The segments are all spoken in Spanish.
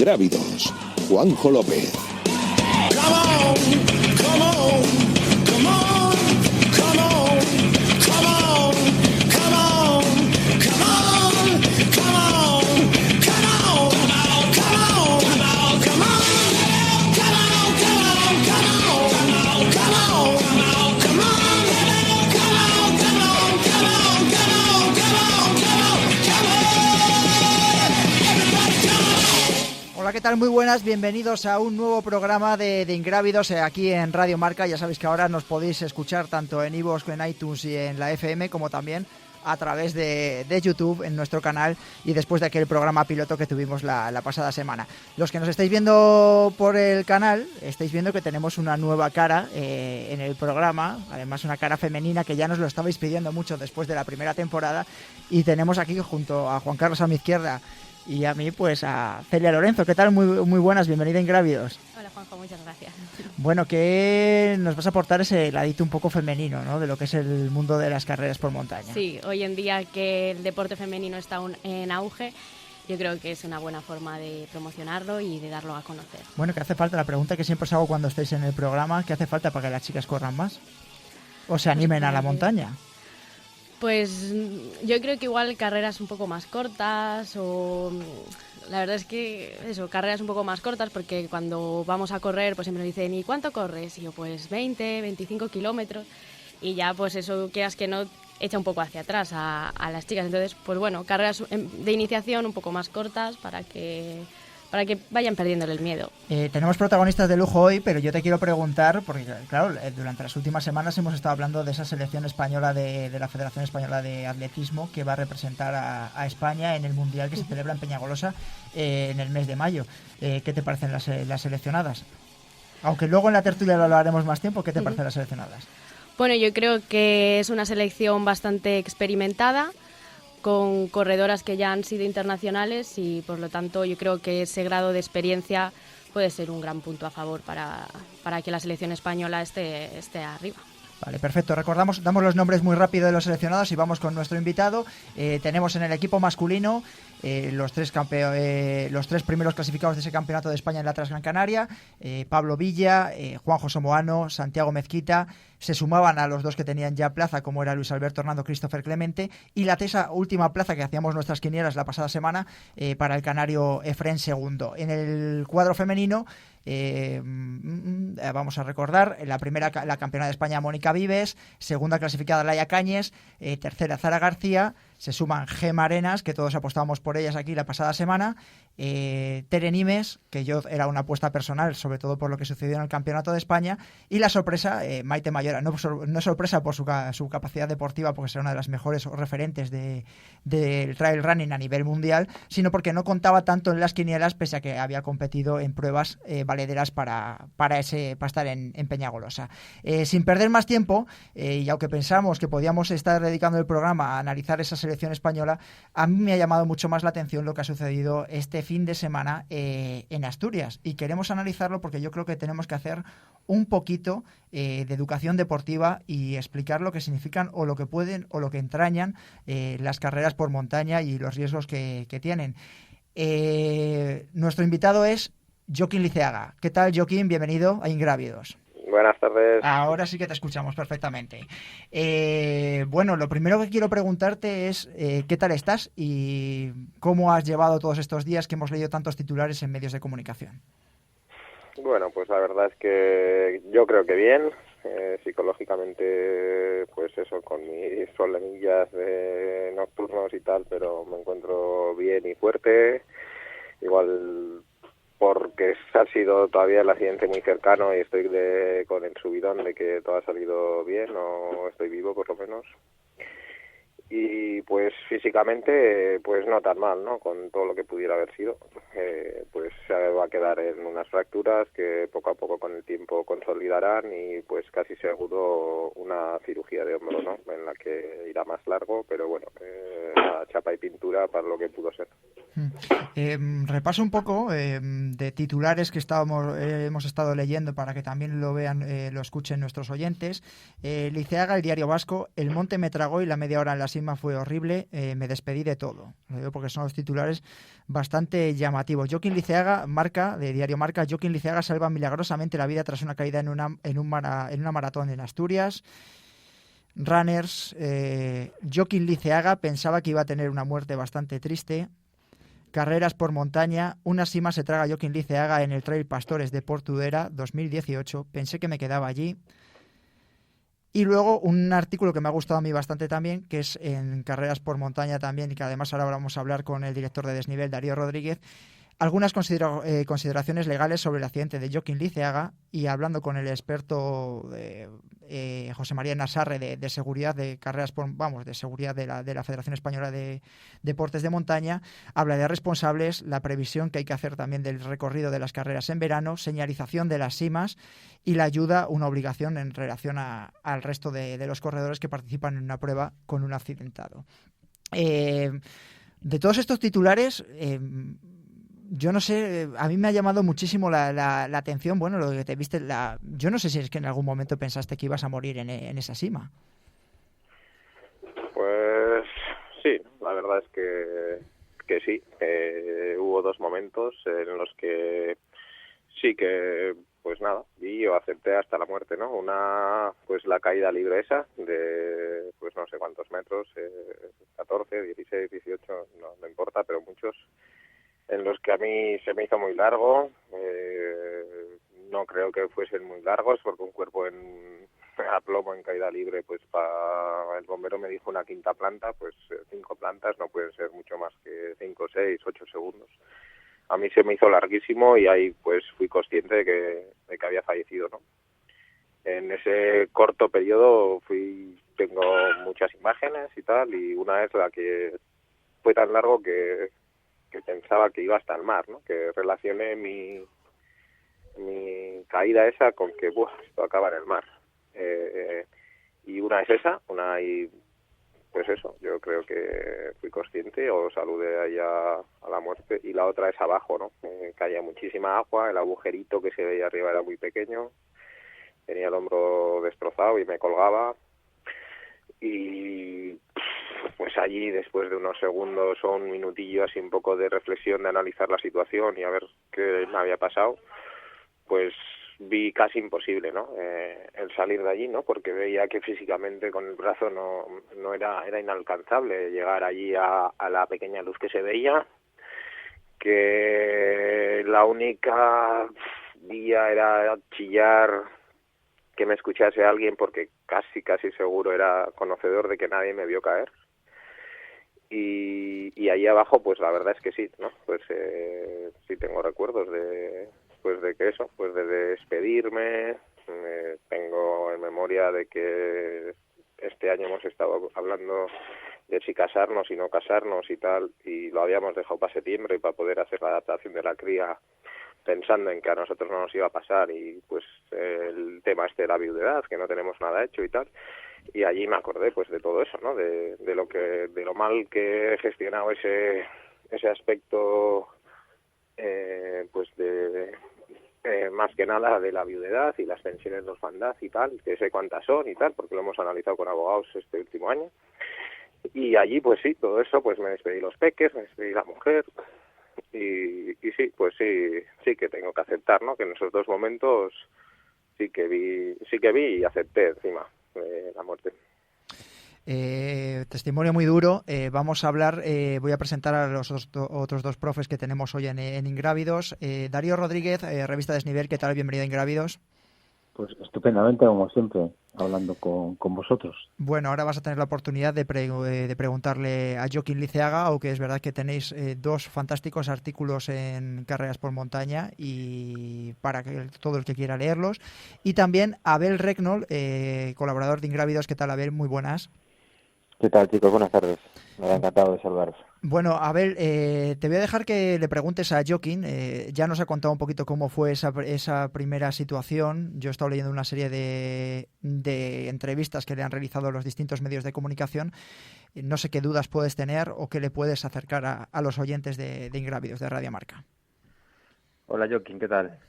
Ingrávidos, Juanjo López. Hola, ¿qué tal? Muy buenas, bienvenidos a un nuevo programa de Ingrávidos aquí en Radio Marca. Ya sabéis que ahora nos podéis escuchar tanto en iVoox, en iTunes y en la FM, como también a través de YouTube en nuestro canal y después de aquel programa piloto que tuvimos la pasada semana. Los que nos estáis viendo por el canal, estáis viendo que tenemos una nueva cara en el programa, además una cara femenina que ya nos lo estabais pidiendo mucho después de la primera temporada, y tenemos aquí junto a Juan Carlos a mi izquierda y a mí, pues a Celia Lorenzo. ¿Qué tal? Muy buenas, bienvenida a Ingrávidos. Hola Juanjo, muchas gracias. Bueno, ¿qué nos vas a aportar ese ladito un poco femenino, ¿no?, de lo que es el mundo de las carreras por montaña? Sí, hoy en día que el deporte femenino está en auge, yo creo que es una buena forma de promocionarlo y de darlo a conocer. Bueno, ¿qué hace falta? La pregunta que siempre os hago cuando estáis en el programa, ¿qué hace falta para que las chicas corran más? ¿O se animen a la montaña? Pues yo creo que igual carreras un poco más cortas o... La verdad es que eso, carreras un poco más cortas, porque cuando vamos a correr pues siempre me dicen ¿y cuánto corres? Y yo pues 20, 25 kilómetros, y ya pues eso, quieras que no, echa un poco hacia atrás a las chicas. Entonces pues bueno, carreras de iniciación un poco más cortas para que vayan perdiéndole el miedo. Tenemos protagonistas de lujo hoy, pero yo te quiero preguntar, porque claro, durante las últimas semanas hemos estado hablando de esa selección española de la Federación Española de Atletismo que va a representar a España en el Mundial que se celebra en Peñagolosa en el mes de mayo. ¿Qué te parecen las seleccionadas? Aunque luego en la tertulia lo hablaremos más tiempo, ¿qué te parecen las seleccionadas? Bueno, yo creo que es una selección bastante experimentada, con corredoras que ya han sido internacionales, y por lo tanto yo creo que ese grado de experiencia puede ser un gran punto a favor para que la selección española esté arriba. Vale, perfecto. Damos los nombres muy rápido de los seleccionados y vamos con nuestro invitado. Tenemos en el equipo masculino los tres primeros clasificados de ese campeonato de España en la Transgran Canaria, Pablo Villa, Juanjo Somoano, Santiago Mezquita. Se sumaban a los dos que tenían ya plaza, como era Luis Alberto Hernando, Christopher Clemente, y esa última plaza que hacíamos nuestras quinielas la pasada semana para el canario Efrén Segundo. En el cuadro femenino, vamos a recordar, la campeona de España Mónica Vives, segunda clasificada Laia Cañes, tercera Zara García. Se suman Gema Arenas, que todos apostábamos por ellas aquí la pasada semana, Tere Nimes, que yo era una apuesta personal, sobre todo por lo que sucedió en el Campeonato de España, y la sorpresa, Maite Mayora. No sorpresa por su capacidad deportiva, porque será una de las mejores referentes del trail running a nivel mundial, sino porque no contaba tanto en las quinielas, pese a que había competido en pruebas valederas para estar en Peñagolosa. Sin perder más tiempo, y aunque pensamos que podíamos estar dedicando el programa a analizar esa selección española, a mí me ha llamado mucho más la atención lo que ha sucedido este fin de semana en Asturias, y queremos analizarlo porque yo creo que tenemos que hacer un poquito de educación deportiva y explicar lo que significan o lo que pueden o lo que entrañan las carreras por montaña y los riesgos que tienen. Nuestro invitado es Joaquín Liceaga. ¿Qué tal, Joaquín? Bienvenido a Ingrávidos. Buenas tardes. Ahora sí que te escuchamos perfectamente. Bueno, lo primero que quiero preguntarte es ¿qué tal estás y cómo has llevado todos estos días que hemos leído tantos titulares en medios de comunicación? Bueno, pues la verdad es que yo creo que bien. Psicológicamente, pues eso, con mis problemillas de nocturnos y tal, pero me encuentro bien y fuerte. Igual porque ha sido todavía el accidente muy cercano y estoy con el subidón de que todo ha salido bien, o estoy vivo por lo menos. Y pues físicamente pues no tan mal, ¿no? Con todo lo que pudiera haber sido. Pues se va a quedar en unas fracturas que poco a poco con el tiempo consolidarán, y pues casi seguro una cirugía de hombro, ¿no? En la que irá más largo, pero bueno, chapa y pintura para lo que pudo ser. Repaso un poco de titulares que hemos estado leyendo para que también lo vean, lo escuchen nuestros oyentes. Liceaga, el Diario Vasco: el monte me tragó y la media hora en la cima fue horrible, me despedí de todo. Lo digo porque son los titulares bastante llamativos. Joaquín Liceaga, de Diario Marca: Joaquín Liceaga salva milagrosamente la vida tras una caída en una maratón en Asturias. Runners, Joaquín Liceaga pensaba que iba a tener una muerte bastante triste. Carreras por montaña: una cima se traga Joaquín Liceaga en el Trail Pastores de Portudera 2018. Pensé que me quedaba allí. Y luego un artículo que me ha gustado a mí bastante también, que es en Carreras por montaña también, y que además ahora vamos a hablar con el director de Desnivel, Darío Rodríguez. Algunas consideraciones legales sobre el accidente de Joaquín Liceaga, y hablando con el experto José María Nasarre de seguridad de carreras de seguridad de la Federación Española de Deportes de Montaña, habla de responsables, la previsión que hay que hacer también del recorrido de las carreras en verano, señalización de las cimas y la ayuda, una obligación en relación al resto de los corredores que participan en una prueba con un accidentado. De todos estos titulares, yo no sé, a mí me ha llamado muchísimo la atención, bueno, lo que te viste, yo no sé si es que en algún momento pensaste que ibas a morir en esa cima. Pues sí, la verdad es que sí. Hubo 2 momentos en los que sí que, pues nada, y yo acepté hasta la muerte, ¿no? Una, pues la caída libre esa, de pues no sé cuántos metros, 14, 16, 18, no importa, pero muchos, en los que a mí se me hizo muy largo. No creo que fuesen muy largos, porque un cuerpo a plomo en caída libre, pues el bombero me dijo una quinta planta, pues 5 plantas no pueden ser mucho más que 5, 6, 8 segundos. A mí se me hizo larguísimo y ahí pues fui consciente de que había fallecido, ¿no? En ese corto periodo tengo muchas imágenes y tal, y una es la que fue tan largo que pensaba que iba hasta el mar, ¿no? Que relacioné mi caída esa con que esto acaba en el mar. Y una es esa, y pues eso, yo creo que fui consciente o saludé ahí a la muerte, y la otra es abajo, ¿no? Caía muchísima agua, el agujerito que se veía arriba era muy pequeño, tenía el hombro destrozado y me colgaba, y pues allí, después de unos segundos o un minutillo así un poco de reflexión, de analizar la situación y a ver qué me había pasado, pues vi casi imposible, ¿no? El salir de allí, ¿no? Porque veía que físicamente con el brazo no era inalcanzable llegar allí a la pequeña luz que se veía, que la única guía era chillar, que me escuchase alguien, porque casi seguro era conocedor de que nadie me vio caer. Y ahí abajo, pues la verdad es que sí, ¿no? Pues sí tengo recuerdos de que eso, pues de despedirme. Tengo en memoria de que este año hemos estado hablando de si casarnos y no casarnos y tal, y lo habíamos dejado para septiembre para poder hacer la adaptación de la cría, pensando en que a nosotros no nos iba a pasar, y pues el tema de la viudedad, que no tenemos nada hecho y tal. Y allí me acordé pues de todo eso, ¿no? De lo mal que he gestionado ese aspecto, pues más que nada de la viudedad y las pensiones de orfandad y tal, que sé cuántas son y tal, porque lo hemos analizado con abogados este último año. Y allí pues sí, todo eso, pues me despedí los peques, me despedí la mujer, y sí, pues sí que tengo que aceptar, ¿no? Que en esos 2 momentos sí que vi y acepté encima la muerte. Testimonio muy duro. Vamos a hablar, voy a presentar a los otros 2 profes que tenemos hoy en Ingrávidos. Darío Rodríguez, revista Desnivel, ¿qué tal? Bienvenido a Ingrávidos. Pues estupendamente, como siempre, hablando con vosotros. Bueno, ahora vas a tener la oportunidad de preguntarle a Joaquín Liceaga, aunque es verdad que tenéis 2 fantásticos artículos en Carreras por Montaña, y para que todo el que quiera leerlos. Y también Abel Recknol, colaborador de Ingrávidos. ¿Qué tal, Abel? Muy buenas. ¿Qué tal, chicos? Buenas tardes. Me ha encantado de saludaros. Bueno, Abel, te voy a dejar que le preguntes a Joaquín. Ya nos ha contado un poquito cómo fue esa primera situación. Yo he estado leyendo una serie de entrevistas que le han realizado los distintos medios de comunicación. No sé qué dudas puedes tener o qué le puedes acercar a los oyentes de Ingrávidos, de Radio Marca. Hola, Joaquín, ¿qué tal?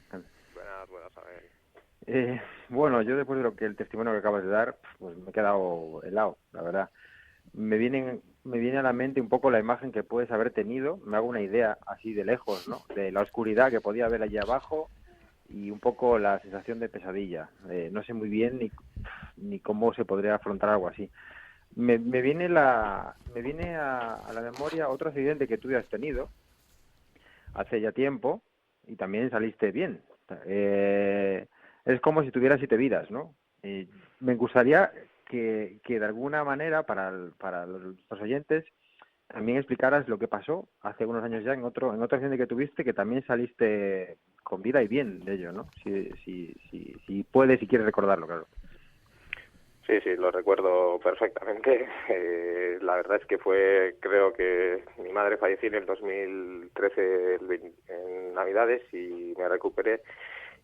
Buenas, a ver. Bueno, yo después de el testimonio que acabas de dar, pues me he quedado helado, la verdad. Me viene a la mente un poco la imagen que puedes haber tenido, me hago una idea así de lejos, ¿no? De la oscuridad que podía haber allí abajo y un poco la sensación de pesadilla. No sé muy bien ni cómo se podría afrontar algo así. Me viene a la memoria otro accidente que tú ya has tenido hace ya tiempo y también saliste bien. Es como si tuvieras 7 vidas, ¿no? Me gustaría que de alguna manera para los oyentes también explicaras lo que pasó hace unos años ya en otro accidente que tuviste, que también saliste con vida y bien de ello, ¿no? Si puedes y quieres recordarlo, claro. Sí, lo recuerdo perfectamente. La verdad es que creo que mi madre falleció en el 2013 en Navidades y me recuperé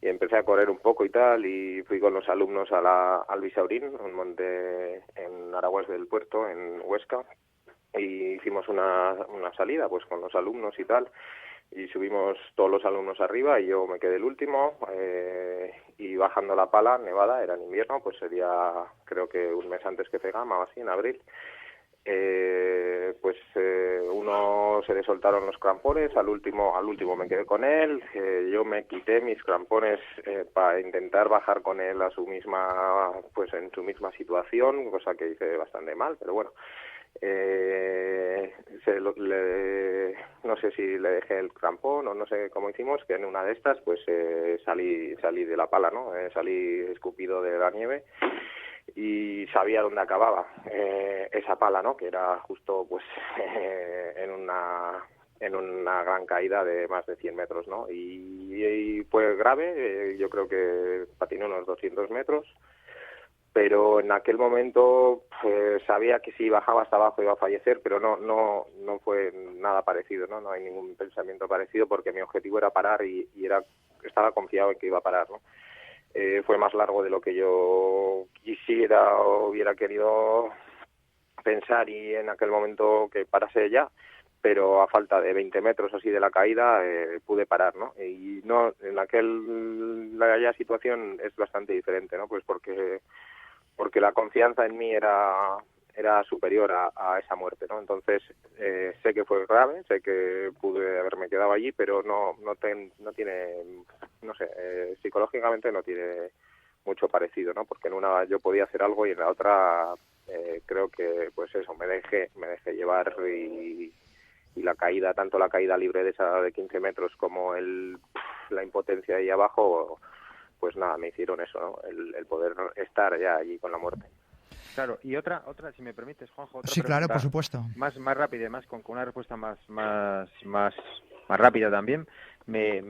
y empecé a correr un poco y tal, y fui con los alumnos al Bisaurín, un monte en Aragués del Puerto, en Huesca, y hicimos una salida pues con los alumnos y tal, y subimos todos los alumnos arriba y yo me quedé el último, y bajando la Pala, nevada, era en invierno, pues sería creo que un mes antes que Cegama o así, en abril. Uno se le soltaron los crampones, al último me quedé con él, yo me quité mis crampones para intentar bajar con él en su misma situación, cosa que hice bastante mal, pero bueno. No sé si le dejé el crampón o no sé cómo hicimos, que en una de estas pues salí de la pala, ¿no? Salí escupido de la nieve y sabía dónde acababa esa pala, ¿no? Que era justo pues en una gran caída de más de 100 metros, ¿no? Y fue grave, yo creo que patiné unos 200 metros, pero en aquel momento sabía que si bajaba hasta abajo iba a fallecer, pero no fue nada parecido, no hay ningún pensamiento parecido, porque mi objetivo era parar y estaba confiado en que iba a parar, ¿no? Fue más largo de lo que yo quisiera o hubiera querido pensar, y en aquel momento que parase ya, pero a falta de 20 metros así de la caída pude parar, ¿no? Y no, en la situación es bastante diferente, ¿no? Pues porque la confianza en mí era superior a esa muerte, ¿no? Entonces sé que fue grave, sé que pude haberme quedado allí, pero no tiene, no sé, psicológicamente no tiene mucho parecido, ¿no? Porque en una yo podía hacer algo y en la otra creo que pues eso, me dejé llevar, y la caída, tanto la caída libre de esa de 15 metros como la impotencia ahí abajo, pues nada, me hicieron eso, ¿no? El poder estar ya allí con la muerte. Claro, y otra, si me permites, Juanjo, otra sí, pregunta, claro, por supuesto. Más rápida, más con una respuesta más rápida también. Me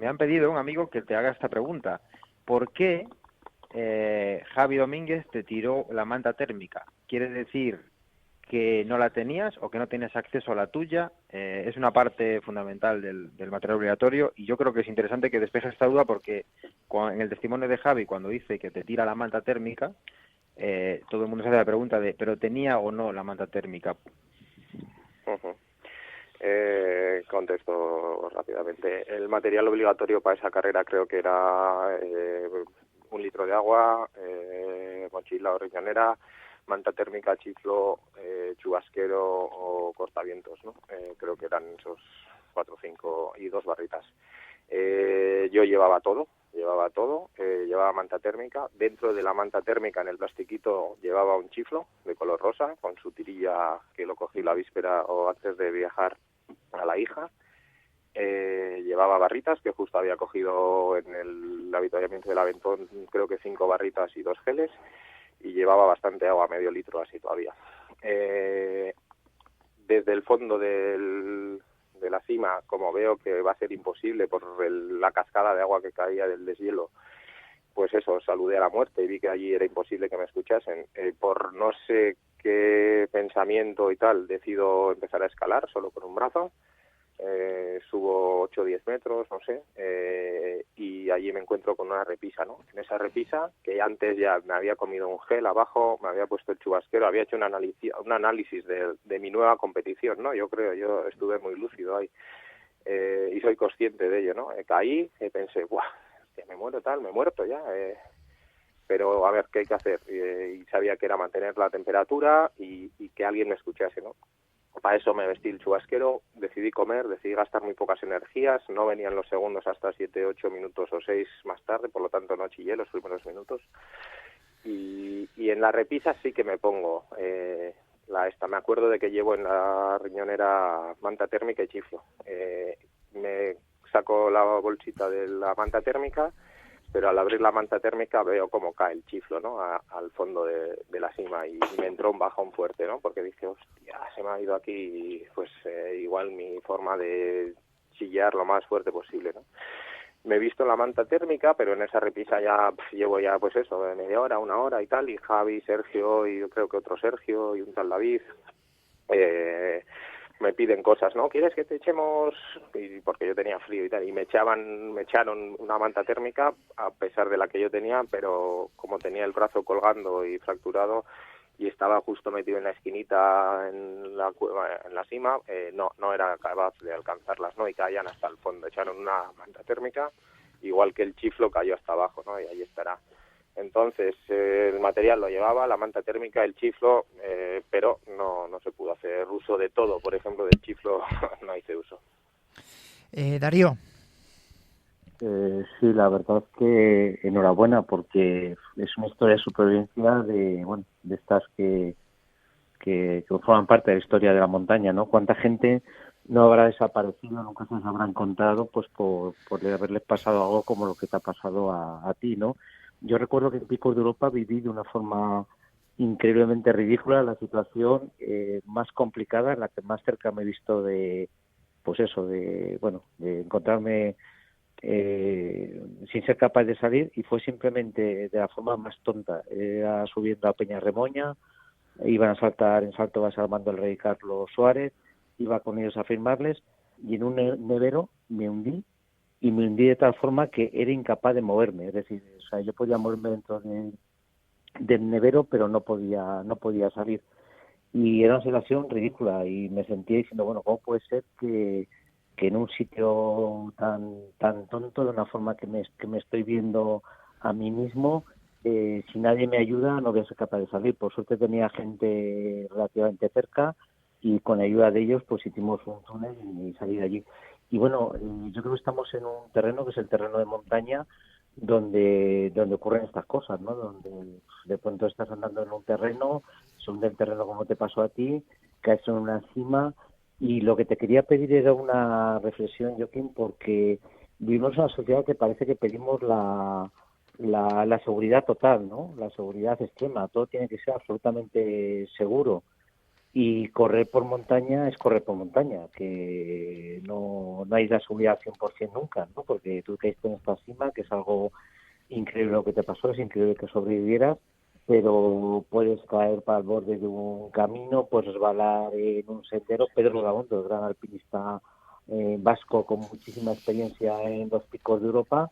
han pedido un amigo que te haga esta pregunta. ¿Por qué Javi Domínguez te tiró la manta térmica? ¿Quiere decir que no la tenías o que no tenías acceso a la tuya? Es una parte fundamental del material obligatorio, y yo creo que es interesante que despejes esta duda, porque en el testimonio de Javi, cuando dice que te tira la manta térmica, todo el mundo se hace la pregunta de ¿pero tenía o no la manta térmica? Uh-huh. Contesto rápidamente. El material obligatorio para esa carrera creo que era 1 litro de agua, mochila o riñonera, manta térmica, chiflo, chubasquero o cortavientos, ¿no? Creo que eran esos 4 o 5 y 2 barritas. Yo llevaba todo, llevaba manta térmica. Dentro de la manta térmica, en el plastiquito, llevaba un chiflo de color rosa con su tirilla, que lo cogí la víspera o antes de viajar a la hija. Llevaba barritas que justo había cogido en el avituallamiento del Aventón, creo que 5 barritas y 2 geles, y llevaba bastante agua, medio litro así todavía. Desde el fondo de la cima, como veo que va a ser imposible por la cascada de agua que caía del deshielo, pues eso, saludé a la muerte y vi que allí era imposible que me escuchasen. Por no sé qué pensamiento y tal, decido empezar a escalar solo con un brazo. Subo 8 o 10 metros, no sé, y allí me encuentro con una repisa, ¿no? En esa repisa, que antes ya me había comido un gel abajo, me había puesto el chubasquero, había hecho un análisis de mi nueva competición, ¿no? Yo estuve muy lúcido ahí, y soy consciente de ello, ¿no? Caí y pensé, ¡buah! Que me he muerto ya, pero a ver qué hay que hacer, y sabía que era mantener la temperatura y que alguien me escuchase, ¿no? Para eso me vestí el chubasquero, decidí comer, decidí gastar muy pocas energías, no venían los segundos hasta 7, 8 minutos o 6 más tarde, por lo tanto no chillé los primeros minutos. Y en la repisa sí que me pongo me acuerdo de que llevo en la riñonera manta térmica y chiflo. Me saco la bolsita de la manta térmica, pero al abrir la manta térmica veo cómo cae el chiflo, ¿no? Al fondo de la sima, y me entró un bajón fuerte, ¿no? Porque dije, hostia, se me ha ido aquí, pues igual mi forma de chillar lo más fuerte posible, ¿no? Me he visto en la manta térmica, pero en esa repisa llevo pues eso, media hora, una hora y tal, y Javi, Sergio, y yo creo que otro Sergio, y un tal David, me piden cosas, ¿no? ¿Quieres que te echemos? Y porque yo tenía frío y tal, y me echaron una manta térmica a pesar de la que yo tenía, pero como tenía el brazo colgando y fracturado y estaba justo metido en la esquinita en la cima, no era capaz de alcanzarlas, ¿no? Y caían hasta el fondo. Echaron una manta térmica, igual que el chiflo cayó hasta abajo, ¿no? Y ahí estará. Entonces, el material lo llevaba, la manta térmica, el chiflo, pero no se pudo hacer uso de todo. Por ejemplo, del chiflo no hice uso. Darío. Sí, la verdad es que enhorabuena, porque es una historia de supervivencia de estas que forman parte de la historia de la montaña, ¿no? ¿Cuánta gente no habrá desaparecido, nunca se les habrá encontrado, pues por haberles pasado algo como lo que te ha pasado a ti, ¿no? Yo recuerdo que en Picos de Europa viví de una forma increíblemente ridícula la situación más complicada, en la que más cerca me he visto de encontrarme sin ser capaz de salir, y fue simplemente de la forma más tonta. Era subiendo a Peña Remoña, iban a saltar en Salto Base Armando el Rey Carlos Suárez, iba con ellos a firmarles, y en un nevero me hundí, y me hundí de tal forma que era incapaz de moverme. Es decir, yo podía moverme dentro del nevero, pero no podía salir. Y era una situación ridícula, y me sentía diciendo, bueno, ¿cómo puede ser que en un sitio tan tonto, de una forma que me estoy viendo a mí mismo, si nadie me ayuda no voy a ser capaz de salir? Por suerte tenía gente relativamente cerca, y con ayuda de ellos pues hicimos un túnel y salí de allí. Y bueno, yo creo que estamos en un terreno que es el terreno de montaña, donde ocurren estas cosas, ¿no? Donde de pronto estás andando en un terreno, se hunde el terreno como te pasó a ti, caes en una cima. Y lo que te quería pedir era una reflexión, Joaquín, porque vivimos en una sociedad que parece que pedimos la seguridad total, ¿no? La seguridad extrema. Todo tiene que ser absolutamente seguro. Y correr por montaña es correr por montaña, que no hay la seguridad al 100% nunca, ¿no? Porque tú caíste en esta cima, que es algo increíble lo que te pasó, es increíble que sobrevivieras, pero puedes caer para el borde de un camino, puedes resbalar en un sendero. Pedro Gabondo, el gran alpinista vasco con muchísima experiencia en los Picos de Europa,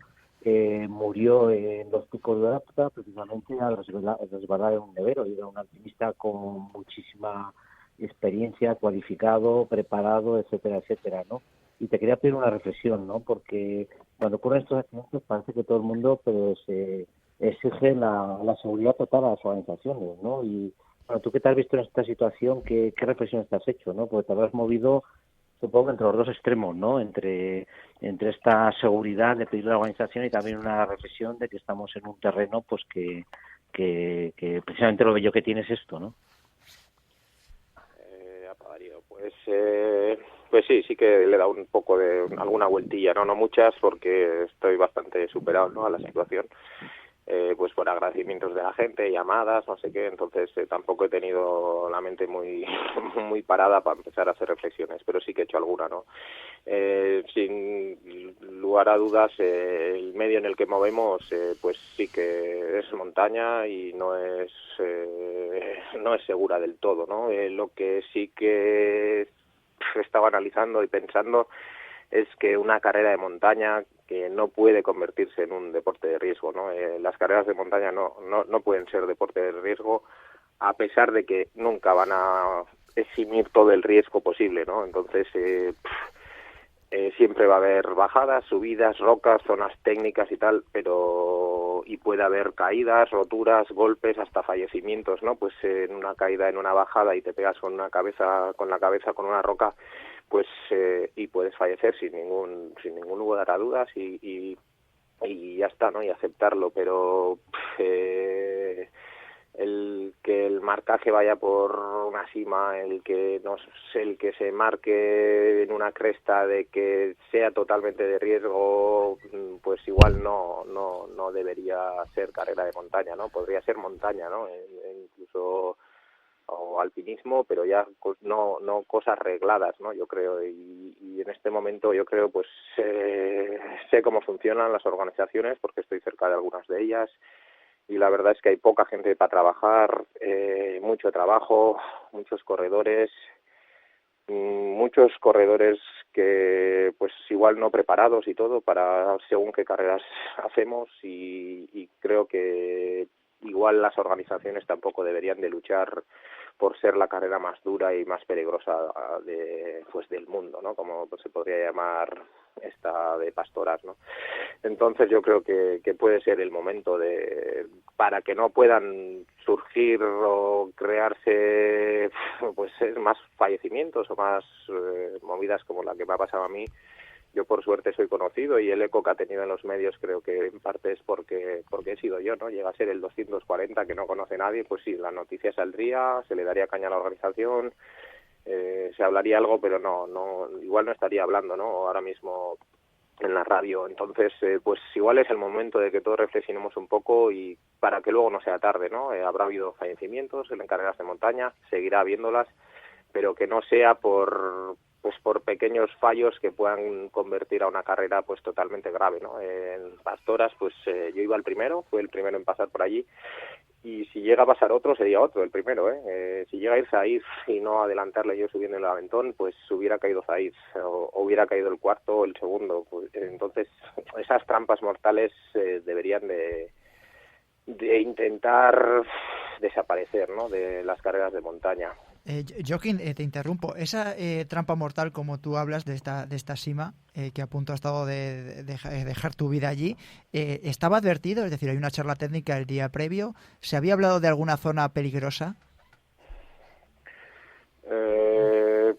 murió en los Picos de Europa precisamente al resbalar en un nevero. Y era un alpinista con muchísima experiencia, cualificado, preparado, etcétera, etcétera, ¿no? Y te quería pedir una reflexión, ¿no? Porque cuando ocurren estos accidentes parece que todo el mundo exige la seguridad total a las organizaciones, ¿no? Y bueno, tú que te has visto en esta situación, ¿qué reflexiones te has hecho, no? Porque te habrás movido, supongo, entre los dos extremos, ¿no? Entre esta seguridad de pedir a la organización, y también una reflexión de que estamos en un terreno, pues que precisamente lo bello que tiene es esto, ¿no? Pues sí que le he dado un poco de alguna vueltilla, no muchas, porque estoy bastante superado, ¿no?, a la situación. pues por agradecimientos de la gente, llamadas, no sé qué, entonces tampoco he tenido la mente muy muy parada para empezar a hacer reflexiones, pero sí que he hecho alguna, ¿no? Sin lugar a dudas, el medio en el que movemos, pues sí que es montaña y no es segura del todo, ¿no? Lo que sí que estaba analizando y pensando es que una carrera de montaña que no puede convertirse en un deporte de riesgo, ¿no? Las carreras de montaña no pueden ser deporte de riesgo, a pesar de que nunca van a eximir todo el riesgo posible, ¿no? Entonces, siempre va a haber bajadas, subidas, rocas, zonas técnicas y tal, y puede haber caídas, roturas, golpes, hasta fallecimientos, ¿no? Pues en una caída, en una bajada y te pegas con la cabeza con una roca, pues y puedes fallecer sin ningún lugar a dudas y ya está, ¿no? Y aceptarlo, pero el que el marcaje vaya por una cima, el que se marque en una cresta de que sea totalmente de riesgo, pues igual no debería ser carrera de montaña, ¿no? Podría ser montaña, ¿no? Incluso o alpinismo, pero ya no cosas regladas, ¿no? Yo creo, y en este momento yo creo, pues sé cómo funcionan las organizaciones porque estoy cerca de algunas de ellas y la verdad es que hay poca gente para trabajar, mucho trabajo, muchos corredores que pues igual no preparados y todo para según qué carreras hacemos y creo que igual las organizaciones tampoco deberían de luchar por ser la carrera más dura y más peligrosa del mundo, ¿no? Como pues, se podría llamar esta de pastoras, ¿no? Entonces yo creo que puede ser el momento para que no puedan surgir o crearse pues más fallecimientos o más movidas como la que me ha pasado a mí. Yo por suerte soy conocido y el eco que ha tenido en los medios creo que en parte es porque he sido yo, ¿no? Llega a ser el 240 que no conoce nadie, pues sí, la noticia saldría, se le daría caña a la organización, se hablaría algo, pero igual no estaría hablando, ¿no? Ahora mismo en la radio. Entonces, pues igual es el momento de que todos reflexionemos un poco y para que luego no sea tarde, ¿no? Habrá habido fallecimientos en carreras de montaña, seguirá habiéndolas, pero que no sea por pequeños fallos que puedan convertir a una carrera pues totalmente grave, ¿no? En pastoras, pues yo iba fue el primero en pasar por allí y si llega a pasar otro sería otro, el primero, si llega a ir Zahir y no adelantarle yo subiendo el aventón, pues hubiera caído Zahir o hubiera caído el cuarto o el segundo, pues, entonces esas trampas mortales deberían de intentar desaparecer, ¿no? De las carreras de montaña. Joaquín, te interrumpo. Esa trampa mortal, como tú hablas de esta sima, que a punto ha estado de dejar tu vida allí, ¿estaba advertido? Es decir, hay una charla técnica el día previo. ¿Se había hablado de alguna zona peligrosa?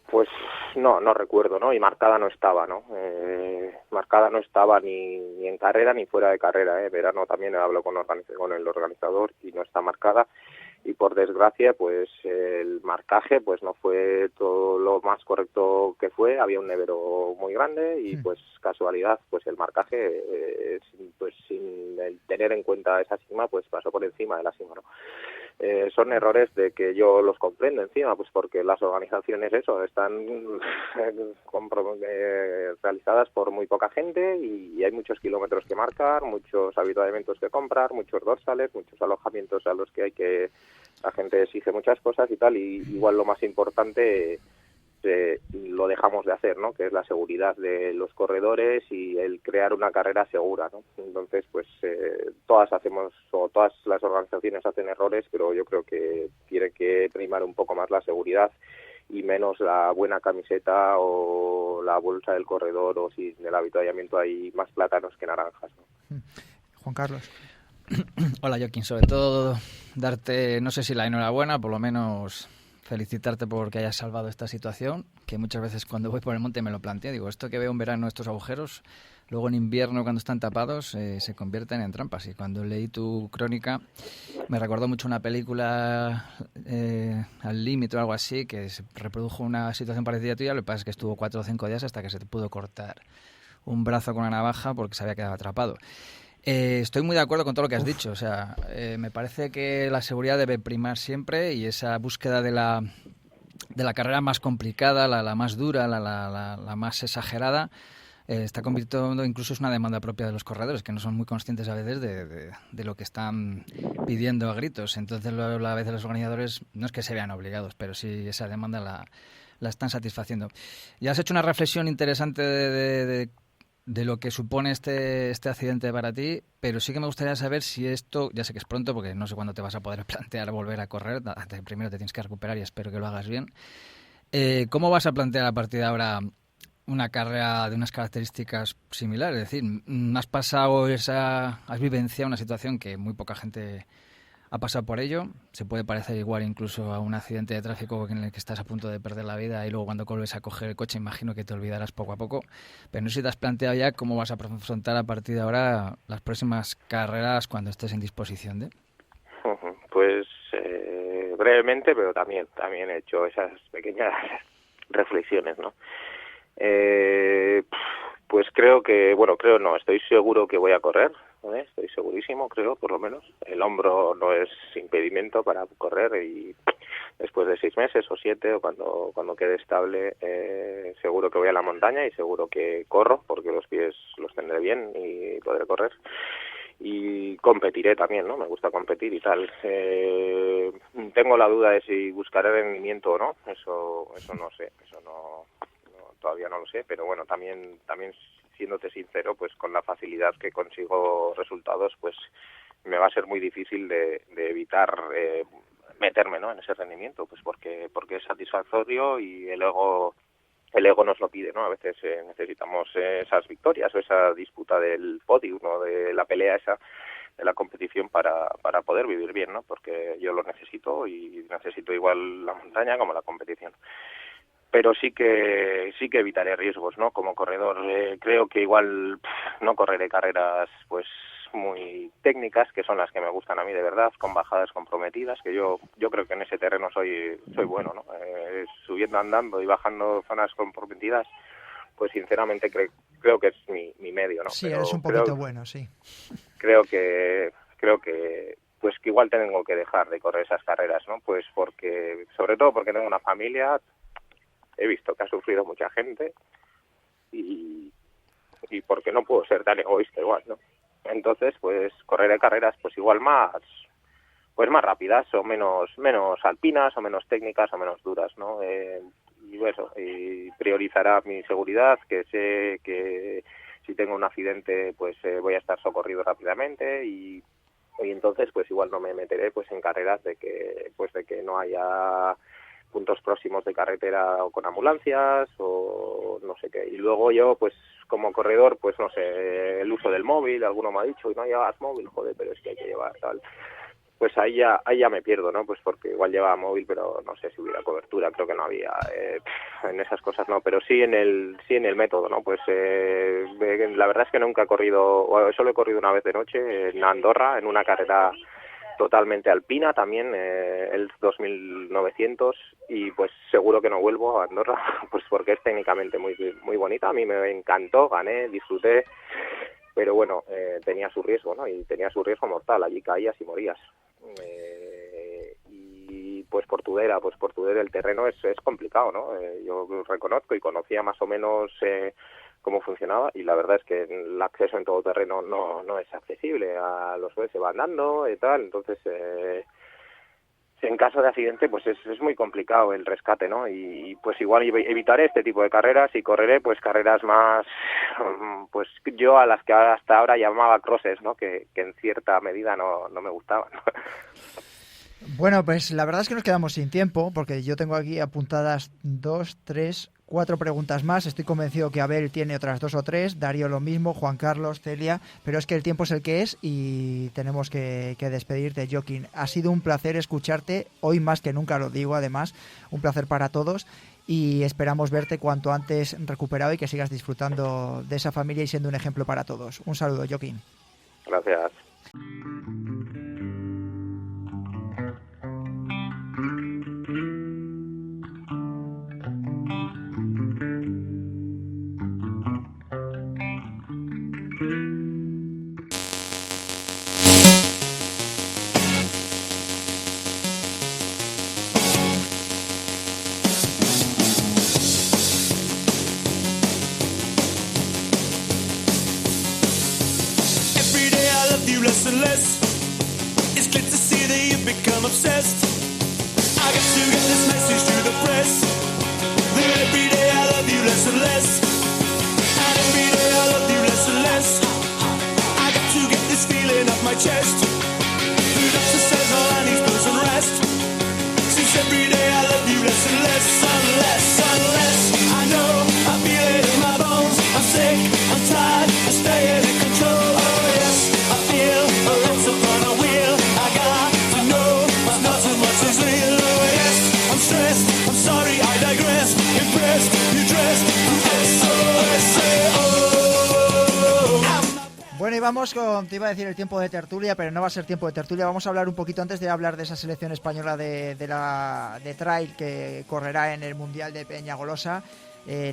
Pues no recuerdo, ¿no? Y marcada no estaba, ¿no? Marcada no estaba ni en carrera ni fuera de carrera, Verano también hablo con el organizador y no está marcada. Y por desgracia, pues el marcaje pues no fue todo lo más correcto que fue, había un nevero muy grande y pues casualidad, pues el marcaje pues sin tener en cuenta esa sima, pues pasó por encima de la sima, ¿no? Son errores de que yo los comprendo encima, pues porque las organizaciones están realizadas por muy poca gente y hay muchos kilómetros que marcar, muchos avituallamientos que comprar, muchos dorsales, muchos alojamientos a los que la gente exige muchas cosas y tal, y igual lo más importante lo dejamos de hacer, ¿no? Que es la seguridad de los corredores y el crear una carrera segura, ¿no? Entonces, pues todas las organizaciones hacen errores, pero yo creo que tiene que primar un poco más la seguridad y menos la buena camiseta o la bolsa del corredor, o si en el avituallamiento hay más plátanos que naranjas, ¿no? Juan Carlos. Hola, Joaquín. Sobre todo darte, no sé si la enhorabuena, por lo menos felicitarte porque hayas salvado esta situación, que muchas veces cuando voy por el monte me lo planteo. Digo, esto que veo en verano, estos agujeros, luego en invierno cuando están tapados se convierten en trampas. Y cuando leí tu crónica me recordó mucho una película Al Límite o algo así, que se reprodujo una situación parecida a tuya. Lo que pasa es que estuvo 4 o 5 días hasta que se te pudo cortar un brazo con una navaja porque se había quedado atrapado. Estoy muy de acuerdo con todo lo que has dicho. O sea, me parece que la seguridad debe primar siempre y esa búsqueda de la carrera más complicada, la más dura, la más exagerada, está convirtiendo, incluso es una demanda propia de los corredores, que no son muy conscientes a veces de lo que están pidiendo a gritos. Entonces, a veces los organizadores no es que se vean obligados, pero sí esa demanda la están satisfaciendo. Ya has hecho una reflexión interesante de lo que supone este accidente para ti, pero sí que me gustaría saber si esto, ya sé que es pronto porque no sé cuándo te vas a poder plantear volver a correr, primero te tienes que recuperar y espero que lo hagas bien. ¿Cómo vas a plantear a partir de ahora una carrera de unas características similares? Es decir, has vivenciado una situación que muy poca gente ha pasado por ello, se puede parecer igual incluso a un accidente de tráfico en el que estás a punto de perder la vida y luego cuando vuelves a coger el coche imagino que te olvidarás poco a poco, pero no sé si te has planteado ya cómo vas a afrontar a partir de ahora las próximas carreras cuando estés en disposición de... Pues brevemente, pero también he hecho esas pequeñas reflexiones, ¿no? Pues estoy seguro que voy a correr, ¿no? Estoy segurísimo, creo, por lo menos. El hombro no es impedimento para correr y después de 6 meses o 7 o cuando quede estable, seguro que voy a la montaña y seguro que corro porque los pies los tendré bien y podré correr. Y competiré también, ¿no? Me gusta competir y tal. Tengo la duda de si buscaré rendimiento o no. Eso no sé. Todavía no lo sé. Pero bueno, también siéndote sincero, pues con la facilidad que consigo resultados, pues me va a ser muy difícil de evitar meterme, ¿no? En ese rendimiento, pues porque es satisfactorio y el ego nos lo pide, ¿no? A veces necesitamos esas victorias o esa disputa del podium, ¿no? De la pelea esa, de la competición para poder vivir bien, ¿no? Porque yo lo necesito y necesito igual la montaña como la competición. Pero sí que evitaré riesgos, ¿no? Como corredor, creo que igual no correré carreras, pues muy técnicas, que son las que me gustan a mí de verdad, con bajadas comprometidas, que yo creo que en ese terreno soy bueno, ¿no? Subiendo, andando y bajando zonas comprometidas, pues sinceramente creo que es mi medio, ¿no? Sí, pero eres un poquito bueno, sí. Creo que pues que igual tengo que dejar de correr esas carreras, ¿no? Pues sobre todo porque tengo una familia, he visto que ha sufrido mucha gente y porque no puedo ser tan egoísta igual, ¿no? Entonces, pues correré carreras pues igual más rápidas o menos alpinas o menos técnicas o menos duras, ¿no? Y priorizará mi seguridad, que sé que si tengo un accidente pues voy a estar socorrido rápidamente y entonces pues igual no me meteré pues en carreras de que no haya puntos próximos de carretera o con ambulancias o no sé qué. Y luego yo, pues como corredor, pues no sé, el uso del móvil, alguno me ha dicho, y no llevas móvil, joder, pero es que hay que llevar tal. Pues ahí ya me pierdo, ¿no? Pues porque igual llevaba móvil, pero no sé si hubiera cobertura, creo que no había. En esas cosas no, pero sí en el método, ¿no? Pues la verdad es que nunca he corrido, o solo he corrido una vez de noche en Andorra, en una carrera totalmente alpina también, el 2900, y pues seguro que no vuelvo a Andorra, pues porque es técnicamente muy muy bonita. A mí me encantó, gané, disfruté, pero bueno, tenía su riesgo, ¿no? Y tenía su riesgo mortal, allí caías y morías. Y pues por Tudela el terreno es complicado, ¿no? Yo reconozco y conocía más o menos cómo funcionaba, y la verdad es que el acceso en todo terreno no es accesible, a los jueces se va andando y tal, entonces en caso de accidente pues es muy complicado el rescate, ¿no? Y pues igual evitaré este tipo de carreras y correré pues carreras más, pues yo a las que hasta ahora llamaba crosses, ¿no? Que en cierta medida no me gustaban, ¿no? Bueno, pues la verdad es que nos quedamos sin tiempo, porque yo tengo aquí apuntadas 2, 3, 4 preguntas más. Estoy convencido que Abel tiene otras 2 o 3, Darío lo mismo, Juan Carlos, Celia, pero es que el tiempo es el que es y tenemos que despedirte, Joaquín. Ha sido un placer escucharte, hoy más que nunca lo digo, además, un placer para todos, y esperamos verte cuanto antes recuperado y que sigas disfrutando de esa familia y siendo un ejemplo para todos. Un saludo, Joaquín. Gracias. and less. It's good to see that you've become obsessed. I got to get this message to the press, that every day I love you less and less. And every day I love you less and less. I got to get this feeling off my chest. The doctor says all I need is peace and rest. Since every day I love you less and less, unless I know, I feel it in my bones. I'm sick, I'm tired, I'm staying in control. Oh yes, I feel a lot upon a wheel. I got to know what's not so much is real. Oh yes, I'm stressed, I'm sorry, I digress. Impressed, you dressed, Bueno, y vamos con, te iba a decir el tiempo de tertulia, pero no va a ser tiempo de tertulia. Vamos a hablar un poquito antes de hablar de esa selección española de trail que correrá en el Mundial de Peñagolosa.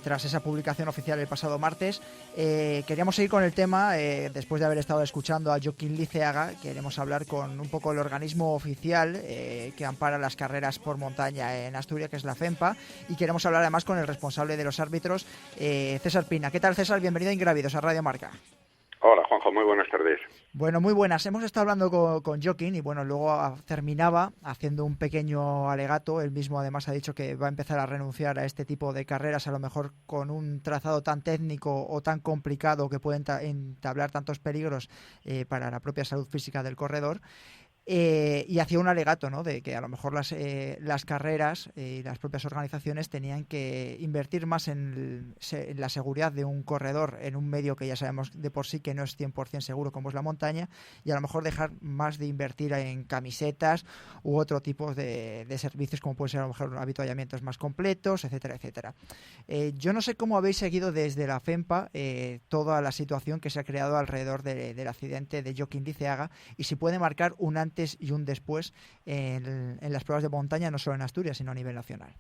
Tras esa publicación oficial el pasado martes, queríamos seguir con el tema después de haber estado escuchando a Joaquín Liceaga. Queremos hablar con un poco el organismo oficial que ampara las carreras por montaña en Asturias, que es la FEMPA, y queremos hablar además con el responsable de los árbitros, César Pina. ¿Qué tal, César? Bienvenido a Ingrávidos, a Radio Marca. Hola, Juanjo, muy buenas tardes. Bueno, muy buenas. Hemos estado hablando con Joaquín y bueno, luego terminaba haciendo un pequeño alegato. Él mismo además ha dicho que va a empezar a renunciar a este tipo de carreras, a lo mejor con un trazado tan técnico o tan complicado que pueden entablar tantos peligros para la propia salud física del corredor. Y hacía un alegato, ¿no?, de que a lo mejor las carreras y las propias organizaciones tenían que invertir más en la seguridad de un corredor en un medio que ya sabemos de por sí que no es 100% seguro como es la montaña, y a lo mejor dejar más de invertir en camisetas u otro tipo de servicios como puede ser a lo mejor avituallamientos más completos, etcétera, etcétera. Yo no sé cómo habéis seguido desde la FEMPA toda la situación que se ha creado alrededor del accidente de Joaquín Liceaga y si puede marcar un antes y un después en las pruebas de montaña, no solo en Asturias, sino a nivel nacional.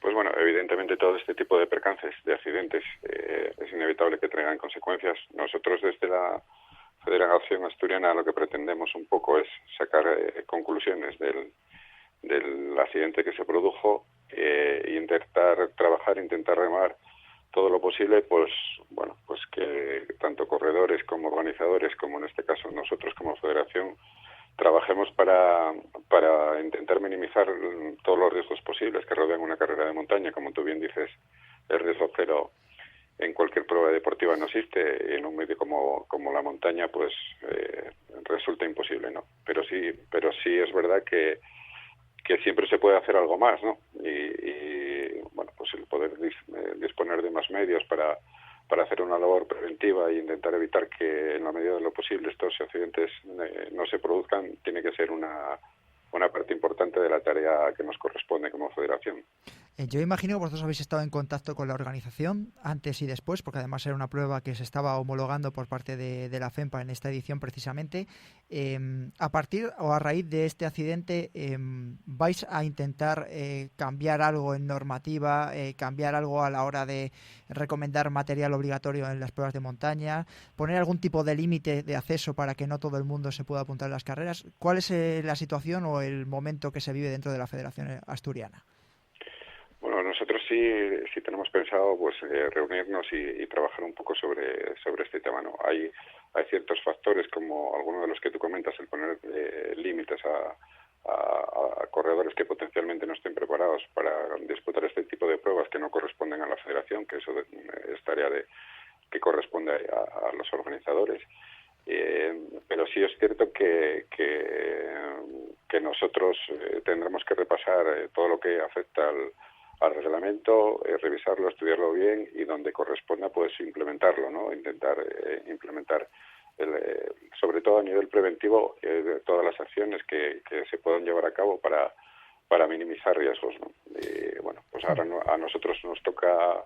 Pues bueno, evidentemente todo este tipo de percances, de accidentes, es inevitable que traigan consecuencias. Nosotros desde la Federación Asturiana lo que pretendemos un poco es sacar conclusiones del accidente que se produjo e intentar trabajar, intentar remar todo lo posible, pues bueno, pues que tanto corredores como organizadores, como en este caso nosotros como federación, trabajemos para intentar minimizar todos los riesgos posibles que rodean una carrera de montaña. Como tú bien dices, el riesgo cero en cualquier prueba deportiva no existe, en un medio como la montaña pues resulta imposible, ¿no? Pero sí es verdad que siempre se puede hacer algo más, ¿no? Y bueno, pues el poder disponer de más medios para hacer una labor preventiva e intentar evitar que en la medida de lo posible estos accidentes no se produzcan tiene que ser una parte importante de la tarea que nos corresponde como federación. Yo imagino que vosotros habéis estado en contacto con la organización antes y después, porque además era una prueba que se estaba homologando por parte de la FEMPA en esta edición precisamente. A partir o a raíz de este accidente, ¿vais a intentar cambiar algo en normativa, cambiar algo a la hora de recomendar material obligatorio en las pruebas de montaña, poner algún tipo de límite de acceso para que no todo el mundo se pueda apuntar a las carreras? ¿Cuál es la situación o el momento que se vive dentro de la Federación Asturiana? Bueno, nosotros sí tenemos pensado pues reunirnos y trabajar un poco sobre este tema, ¿no? Hay ciertos factores como algunos de los que tú comentas, el poner límites a corredores que potencialmente no estén preparados para disputar este tipo de pruebas que no corresponden a la federación, que eso es tarea que corresponde a los organizadores. Pero sí es cierto que nosotros tendremos que repasar todo lo que afecta al reglamento, revisarlo, estudiarlo bien y donde corresponda pues implementarlo, ¿no? Intentar implementar sobre todo a nivel preventivo todas las acciones que se puedan llevar a cabo para minimizar riesgos, ¿no? Bueno, pues ahora a nosotros nos toca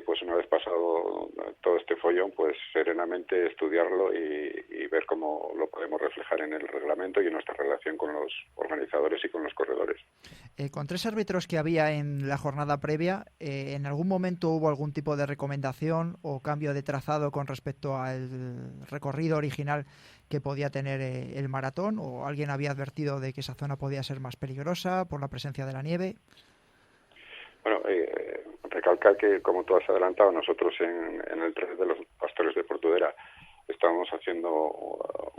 pues una vez pasado todo este follón, pues serenamente estudiarlo y ver cómo lo podemos reflejar en el reglamento y en nuestra relación con los organizadores y con los corredores. Con 3 árbitros que había en la jornada previa, ¿en algún momento hubo algún tipo de recomendación o cambio de trazado con respecto al recorrido original que podía tener el maratón? ¿O alguien había advertido de que esa zona podía ser más peligrosa por la presencia de la nieve? Bueno, recalcar que, como tú has adelantado, nosotros en el tren de los Pastores de Portudera estamos haciendo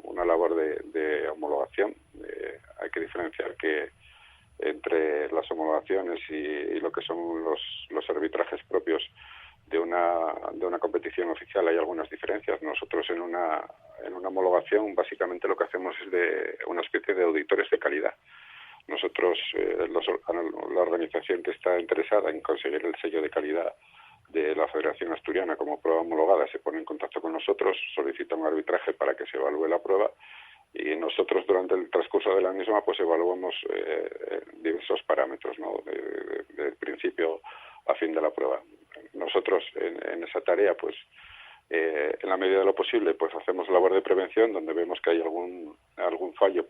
una labor de homologación. Hay que diferenciar que entre las homologaciones y lo que son los arbitrajes propios de una competición oficial hay algunas diferencias. Nosotros en una homologación básicamente lo que hacemos es de una especie de auditores de calidad. Nosotros, la organización que está interesada en conseguir el sello de calidad de la Federación Asturiana como prueba homologada se pone en contacto con nosotros, solicita un arbitraje para que se evalúe la prueba y nosotros durante el transcurso de la misma pues evaluamos diversos parámetros, ¿no? de principio a fin de la prueba. Nosotros en esa tarea pues en la medida de lo posible pues hacemos labor de prevención, donde vemos que hay algún fallo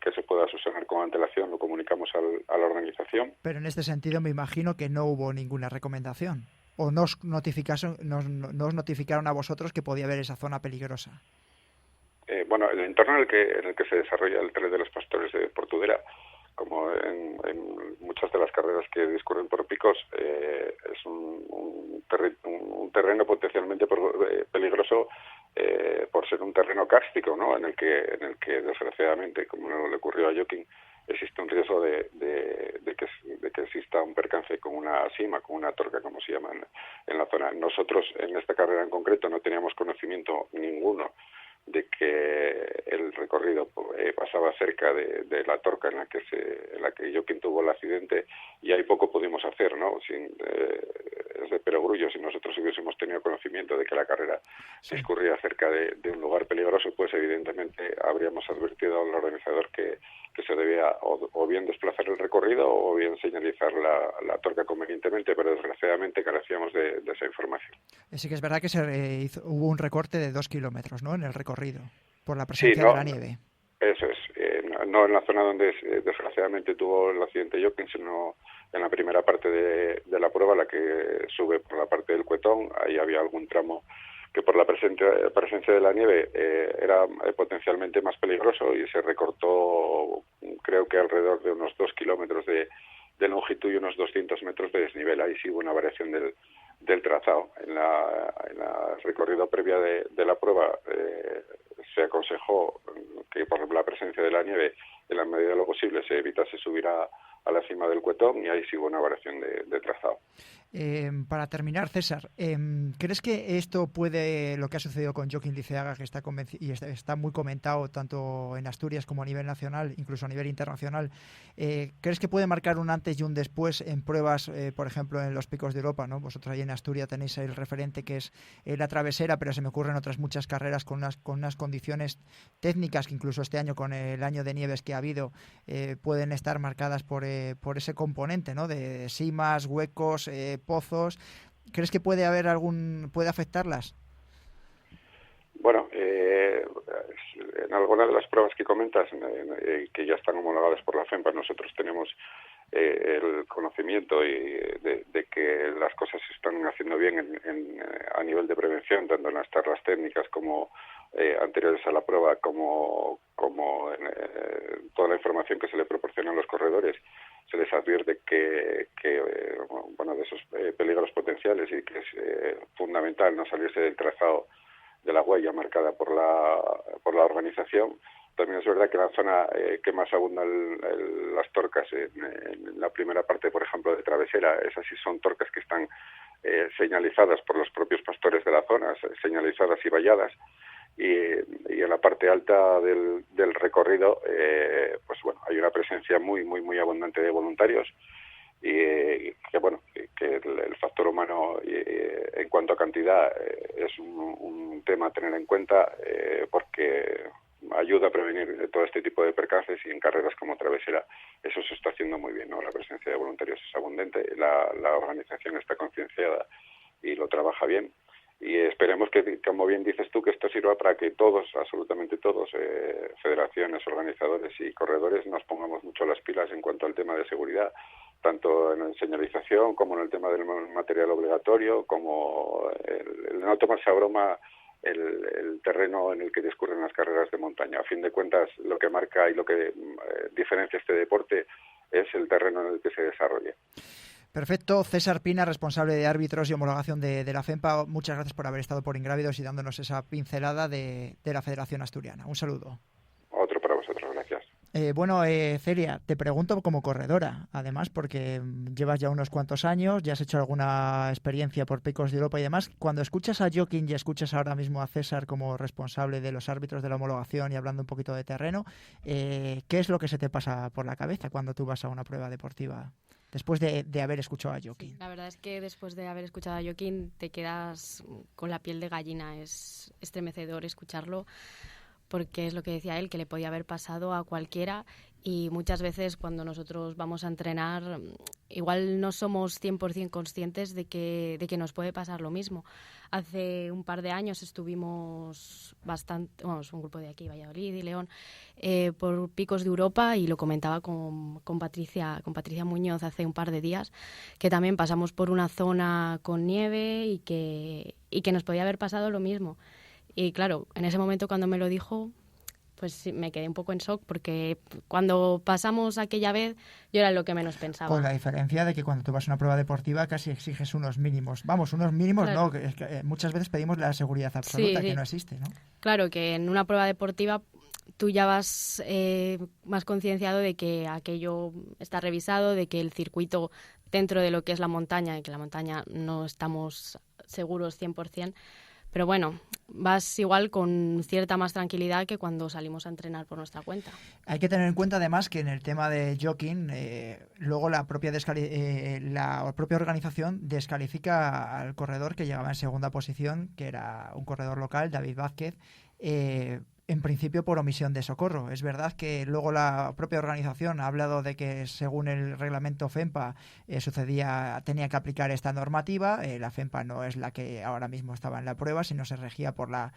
que se pueda subsanar con antelación, lo comunicamos a la organización. Pero en este sentido me imagino que no hubo ninguna recomendación o no os notificaron a vosotros que podía haber esa zona peligrosa. Bueno, el entorno en el que se desarrolla el Trail de los Pastores de Portudera, como en muchas de las carreras que discurren por picos, es un terreno potencialmente peligroso por ser un terreno kárstico, ¿no? En el que desgraciadamente, como le ocurrió a Joaquín, existe un riesgo de que exista un percance con una sima, con una torca, como se llama en la zona. Nosotros en esta carrera en concreto no teníamos conocimiento ninguno de que el recorrido pasaba cerca de la torca en la que Joaquín tuvo el accidente, y ahí poco pudimos hacer, ¿no? Es de perogrullo. Si nosotros hubiésemos tenido conocimiento de que la carrera discurría cerca de un lugar peligroso, pues evidentemente habríamos advertido al organizador que se debía o bien desplazar el recorrido o bien señalizar la torca convenientemente, pero desgraciadamente carecíamos de esa información. Sí que es verdad que hubo un recorte de 2 kilómetros, ¿no?, en el recorrido, por la presencia de la nieve. Eso es. No en la zona donde desgraciadamente tuvo el accidente Joaquín, sino en la primera parte de la prueba, la que sube por la parte del Cuetón. Ahí había algún tramo que por la presencia de la nieve era potencialmente más peligroso y se recortó, creo que alrededor de unos 2 kilómetros de longitud y unos 200 metros de desnivel. Ahí sí hubo una variación del trazado. En la recorrido previa de la prueba se aconsejó que por la presencia de la nieve, en la medida de lo posible, se evitase subir a la cima del Cuetón, y ahí sí hubo una variación de trazado. Para terminar, César, ¿crees que esto puede, lo que ha sucedido con Joaquín Liceaga, que está muy comentado tanto en Asturias como a nivel nacional, incluso a nivel internacional, ¿crees que puede marcar un antes y un después en pruebas, por ejemplo, en los picos de Europa, ¿no? Vosotros ahí en Asturias tenéis el referente que es la travesera, pero se me ocurren otras muchas carreras con unas condiciones técnicas que incluso este año, con el año de nieves que ha habido, pueden estar marcadas por ese componente, ¿no?, de simas, huecos, pozos. ¿Crees que puede afectarlas? Bueno, en algunas de las pruebas que comentas, que ya están homologadas por la FEMPA, nosotros tenemos el conocimiento de que las cosas se están haciendo bien a nivel de prevención, tanto en las charlas técnicas como anteriores a la prueba, como en toda la información que se le proporciona a los corredores. Se les advierte que de esos peligros potenciales, y que es fundamental no salirse del trazado de la huella marcada por la organización. También es verdad que la zona que más abundan las torcas en la primera parte, por ejemplo, de travesera, esas sí son torcas que están señalizadas por los propios pastores de la zona, señalizadas y valladas. Y en la parte alta del recorrido, hay una presencia muy muy muy abundante de voluntarios, y que el factor humano en cuanto a cantidad es un tema a tener en cuenta, porque ayuda a prevenir todo este tipo de percances, y en carreras como travesera eso se está haciendo muy bien, ¿no? La presencia de voluntarios es abundante, la organización está concienciada y lo trabaja bien. Y esperemos que, como bien dices tú, que esto sirva para que todos, absolutamente todos, federaciones, organizadores y corredores, nos pongamos mucho las pilas en cuanto al tema de seguridad, tanto en la señalización como en el tema del material obligatorio, como el no tomarse a broma el terreno en el que discurren las carreras de montaña. A fin de cuentas, lo que marca y lo que diferencia este deporte es el terreno en el que se desarrolla. Perfecto. César Pina, responsable de árbitros y homologación de la FEMPA, muchas gracias por haber estado por Ingrávidos y dándonos esa pincelada de la Federación Asturiana. Un saludo. Otro para vosotros, gracias. Celia, te pregunto como corredora, además, porque llevas ya unos cuantos años, ya has hecho alguna experiencia por Picos de Europa y demás. Cuando escuchas a Joaquín y escuchas ahora mismo a César como responsable de los árbitros de la homologación y hablando un poquito de terreno, ¿qué es lo que se te pasa por la cabeza cuando tú vas a una prueba deportiva? Después de haber escuchado a Joaquín. Sí, la verdad es que después de haber escuchado a Joaquín te quedas con la piel de gallina. Es estremecedor escucharlo, porque es lo que decía él, que le podía haber pasado a cualquiera, y muchas veces cuando nosotros vamos a entrenar igual no somos 100% conscientes de que nos puede pasar lo mismo. Hace un par de años estuvimos un grupo de aquí, Valladolid y León, por Picos de Europa, y lo comentaba con Patricia Muñoz hace un par de días, que también pasamos por una zona con nieve y que nos podía haber pasado lo mismo. Y claro, en ese momento cuando me lo dijo, pues sí, me quedé un poco en shock, porque cuando pasamos aquella vez yo era lo que menos pensaba. Con la diferencia de que cuando tú vas a una prueba deportiva casi exiges unos mínimos. Vamos, unos mínimos claro. No, que muchas veces pedimos la seguridad absoluta, sí. Que no existe, ¿no? Claro, que en una prueba deportiva tú ya vas más concienciado de que aquello está revisado, de que el circuito dentro de lo que es la montaña, y que la montaña no estamos seguros 100%, pero bueno, vas igual con cierta más tranquilidad que cuando salimos a entrenar por nuestra cuenta. Hay que tener en cuenta además que en el tema de jockeying, luego la propia organización descalifica al corredor que llegaba en segunda posición, que era un corredor local, David Vázquez, en principio por omisión de socorro. Es verdad que luego la propia organización ha hablado de que según el reglamento FEMPA tenía que aplicar esta normativa. La FEMPA no es la que ahora mismo estaba en la prueba, sino se regía por la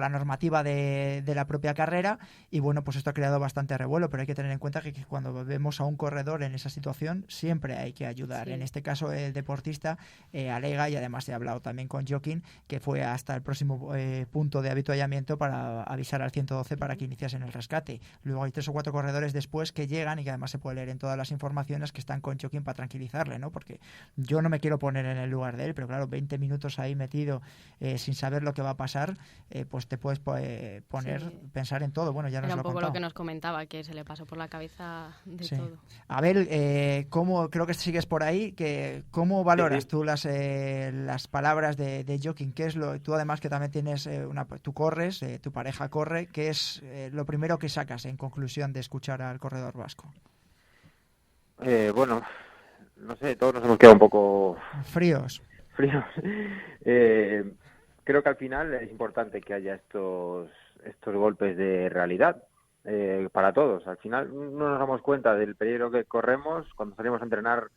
normativa de la propia carrera, y bueno, pues esto ha creado bastante revuelo, pero hay que tener en cuenta que cuando vemos a un corredor en esa situación siempre hay que ayudar. Sí. En este caso el deportista alega, y además he hablado también con Joaquín, que fue hasta el próximo punto de avituallamiento para avisar al 112 para que iniciasen el rescate. Luego hay 3 o 4 corredores después que llegan, y que además se puede leer en todas las informaciones, que están con Joaquín para tranquilizarle, ¿no? Porque yo no me quiero poner en el lugar de él, pero claro, 20 minutos ahí metido sin saber lo que va a pasar, pues te puedes pensar en todo. Bueno, ya nos lo ha contado. Era un poco lo que nos comentaba, que se le pasó por la cabeza de todo. A ver, creo que sigues por ahí, ¿cómo valoras tú las palabras de Joaquín? ¿Qué es tú además que también tienes tú corres, tu pareja corre, ¿qué es lo primero que sacas en conclusión de escuchar al corredor vasco? Bueno, no sé, todos nos hemos quedado un poco fríos. Creo que al final es importante que haya estos golpes de realidad para todos. Al final no nos damos cuenta del peligro que corremos cuando salimos a entrenar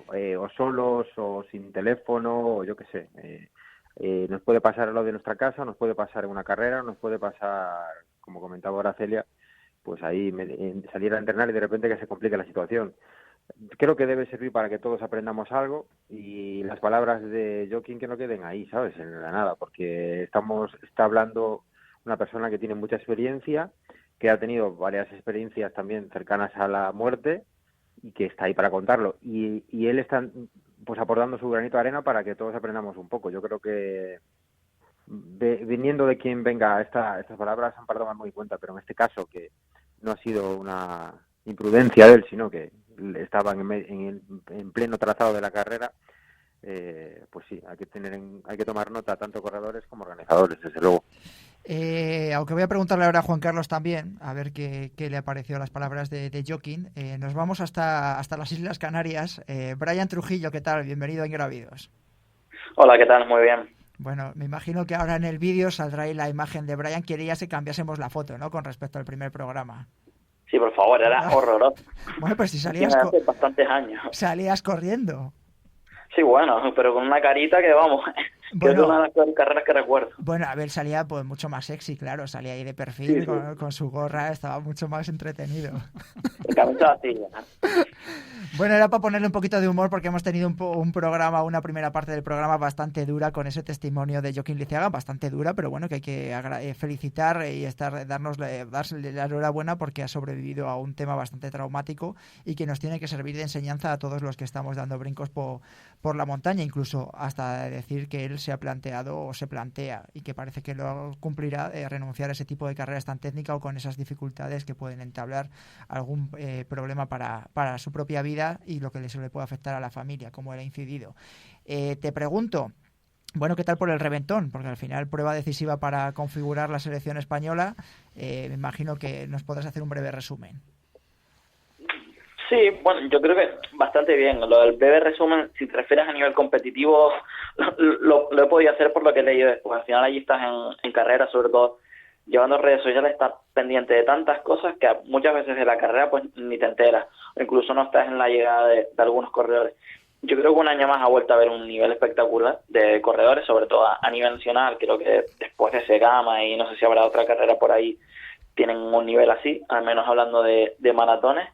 o solos o sin teléfono, o yo qué sé. Nos puede pasar lo de nuestra casa, nos puede pasar en una carrera, nos puede pasar, como comentaba ahora Celia, pues ahí salir a entrenar y de repente que se complique la situación. Creo que debe servir para que todos aprendamos algo, y las palabras de Joaquín que no queden ahí, ¿sabes?, en la nada, porque está hablando una persona que tiene mucha experiencia, que ha tenido varias experiencias también cercanas a la muerte, y que está ahí para contarlo, y él está pues aportando su granito de arena para que todos aprendamos un poco. Yo creo que viniendo de quien venga estas palabras han para tomar muy en cuenta, pero en este caso, que no ha sido una imprudencia de él, sino que estaban en pleno trazado de la carrera, pues sí, hay que tomar nota tanto corredores como organizadores, desde luego. Aunque voy a preguntarle ahora a Juan Carlos también, a ver qué le ha parecido las palabras de Joaquín. Nos vamos hasta las Islas Canarias. Brian Trujillo, ¿qué tal? Bienvenido a Ingrávidos. Hola, ¿qué tal? Muy bien. Bueno, me imagino que ahora en el vídeo saldrá ahí la imagen de Brian. Quería que cambiásemos la foto, ¿no?, con respecto al primer programa. Sí, por favor, era horroroso. Bueno, pues si salías hace bastantes años. Salías corriendo. Sí, bueno, pero con una carita que, vamos, Creo que es Bueno, una de las peores carreras que recuerdo. bueno, Abel salía pues mucho más sexy, claro, salía ahí de perfil Sí. con su gorra, estaba mucho más entretenido. De camisa vacía, ¿no? Bueno, era para ponerle un poquito de humor porque hemos tenido un programa, una primera parte del programa bastante dura con ese testimonio de Joaquín Liceaga, bastante dura, pero bueno, que hay que felicitar y darle la enhorabuena porque ha sobrevivido a un tema bastante traumático y que nos tiene que servir de enseñanza a todos los que estamos dando brincos por la montaña, incluso hasta decir que él se ha planteado o se plantea y que parece que lo cumplirá, renunciar a ese tipo de carreras tan técnicas o con esas dificultades que pueden entablar algún problema para su propia vida y lo que le puede afectar a la familia, como él ha incidido. Te pregunto, bueno, ¿qué tal por el reventón? Porque al final prueba decisiva para configurar la selección española. Me imagino que nos podrás hacer un breve resumen. Sí, bueno, yo creo que bastante bien. Lo del breve resumen, si te refieres a nivel competitivo, lo he podido hacer por lo que he leído después. Al final allí estás en carrera, sobre todo llevando redes sociales, estás pendiente de tantas cosas que muchas veces de la carrera pues ni te enteras, o incluso no estás en la llegada de algunos corredores. Yo creo que un año más ha vuelto a haber un nivel espectacular de corredores, sobre todo a nivel nacional. Creo que después de Segama y no sé si habrá otra carrera por ahí, tienen un nivel así, al menos hablando de maratones.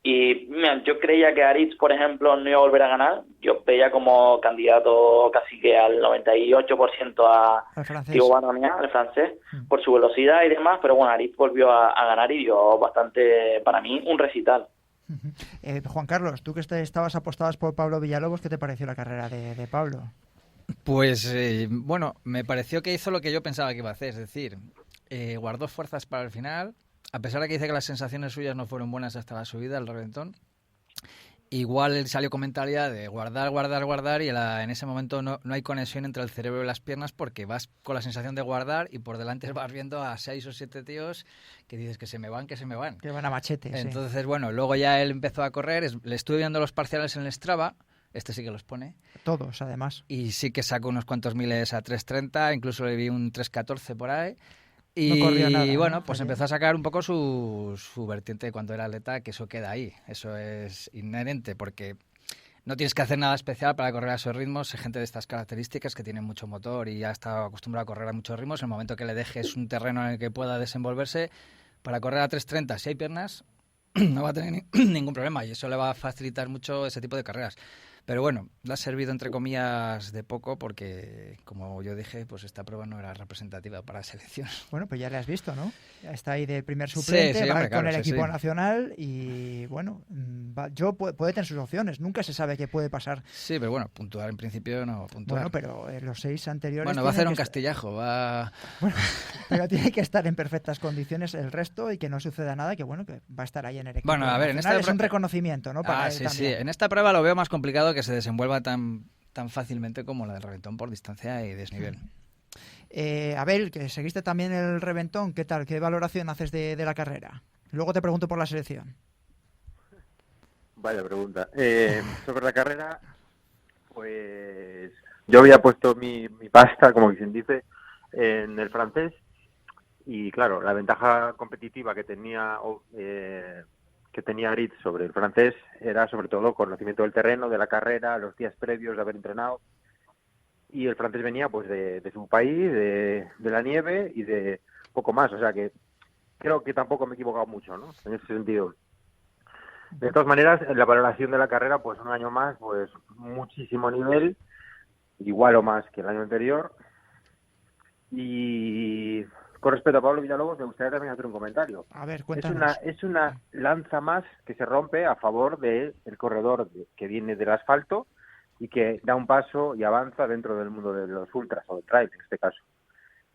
Y mira, yo creía que Aritz, por ejemplo, no iba a volver a ganar. Yo veía como candidato casi que al 98% a Thibaut Banhamia, el francés, por su velocidad y demás, pero bueno, Aritz volvió a ganar y dio bastante, para mí, un recital. Juan Carlos, tú que estabas apostadas por Pablo Villalobos, ¿qué te pareció la carrera de Pablo? Pues bueno, me pareció que hizo lo que yo pensaba que iba a hacer, es decir, guardó fuerzas para el final. A pesar de que dice que las sensaciones suyas no fueron buenas hasta la subida, el reventón, igual él salió con mentalidad de guardar y en ese momento no hay conexión entre el cerebro y las piernas porque vas con la sensación de guardar y por delante vas viendo a 6 o 7 tíos que dices que se me van. Que van a machete. Entonces, bueno, luego ya él empezó a correr, le estuve viendo los parciales en el Strava, este sí que los pone. Todos, además. Y sí que sacó unos cuantos miles a 3.30, incluso le vi un 3.14 por ahí. No corrió nada, Y bueno, ¿no? pues empezó a sacar un poco su vertiente de cuando era atleta, que eso queda ahí. Eso es inherente, porque no tienes que hacer nada especial para correr a esos ritmos. Hay gente de estas características que tiene mucho motor y ya está acostumbrado a correr a muchos ritmos. En el momento que le dejes un terreno en el que pueda desenvolverse, para correr a 3.30, si hay piernas, no va a tener ningún problema y eso le va a facilitar mucho ese tipo de carreras. Pero bueno, le ha servido entre comillas de poco porque, como yo dije, pues esta prueba no era representativa para la selección. Bueno, pues ya le has visto, ¿no? Ya está ahí de primer suplente, sí, va hombre, con claro, el equipo sí. nacional y bueno, puede tener sus opciones, nunca se sabe qué puede pasar. Sí, pero bueno, puntuar en principio no puntuar. Bueno, pero los 6 anteriores... Bueno, va a hacer un castillajo, va... Bueno, pero tiene que estar en perfectas condiciones el resto y que no suceda nada, que bueno, que va a estar ahí en el equipo Bueno, a ver, en esta es un reconocimiento, ¿no? Para él sí, también. sí. En esta prueba lo veo más complicado que se desenvuelva tan fácilmente como la del reventón por distancia y desnivel. Abel, que seguiste también el reventón, ¿qué tal? ¿Qué valoración haces de la carrera? Luego te pregunto por la selección. Vaya pregunta. Sobre la carrera, pues yo había puesto mi pasta, como quien dice, en el francés y claro, la ventaja competitiva que tenía Aritz sobre el francés era sobre todo conocimiento del terreno, de la carrera, los días previos de haber entrenado. Y el francés venía pues de su país, de la nieve y de poco más. O sea que creo que tampoco me he equivocado mucho, ¿no? En ese sentido. De todas maneras, en la valoración de la carrera, pues un año más, pues muchísimo nivel, igual o más que el año anterior. Y con respecto a Pablo Villalobos, me gustaría también hacer un comentario. A ver, cuéntanos. Es una lanza más que se rompe a favor del corredor que viene del asfalto y que da un paso y avanza dentro del mundo de los ultras o del trail, en este caso.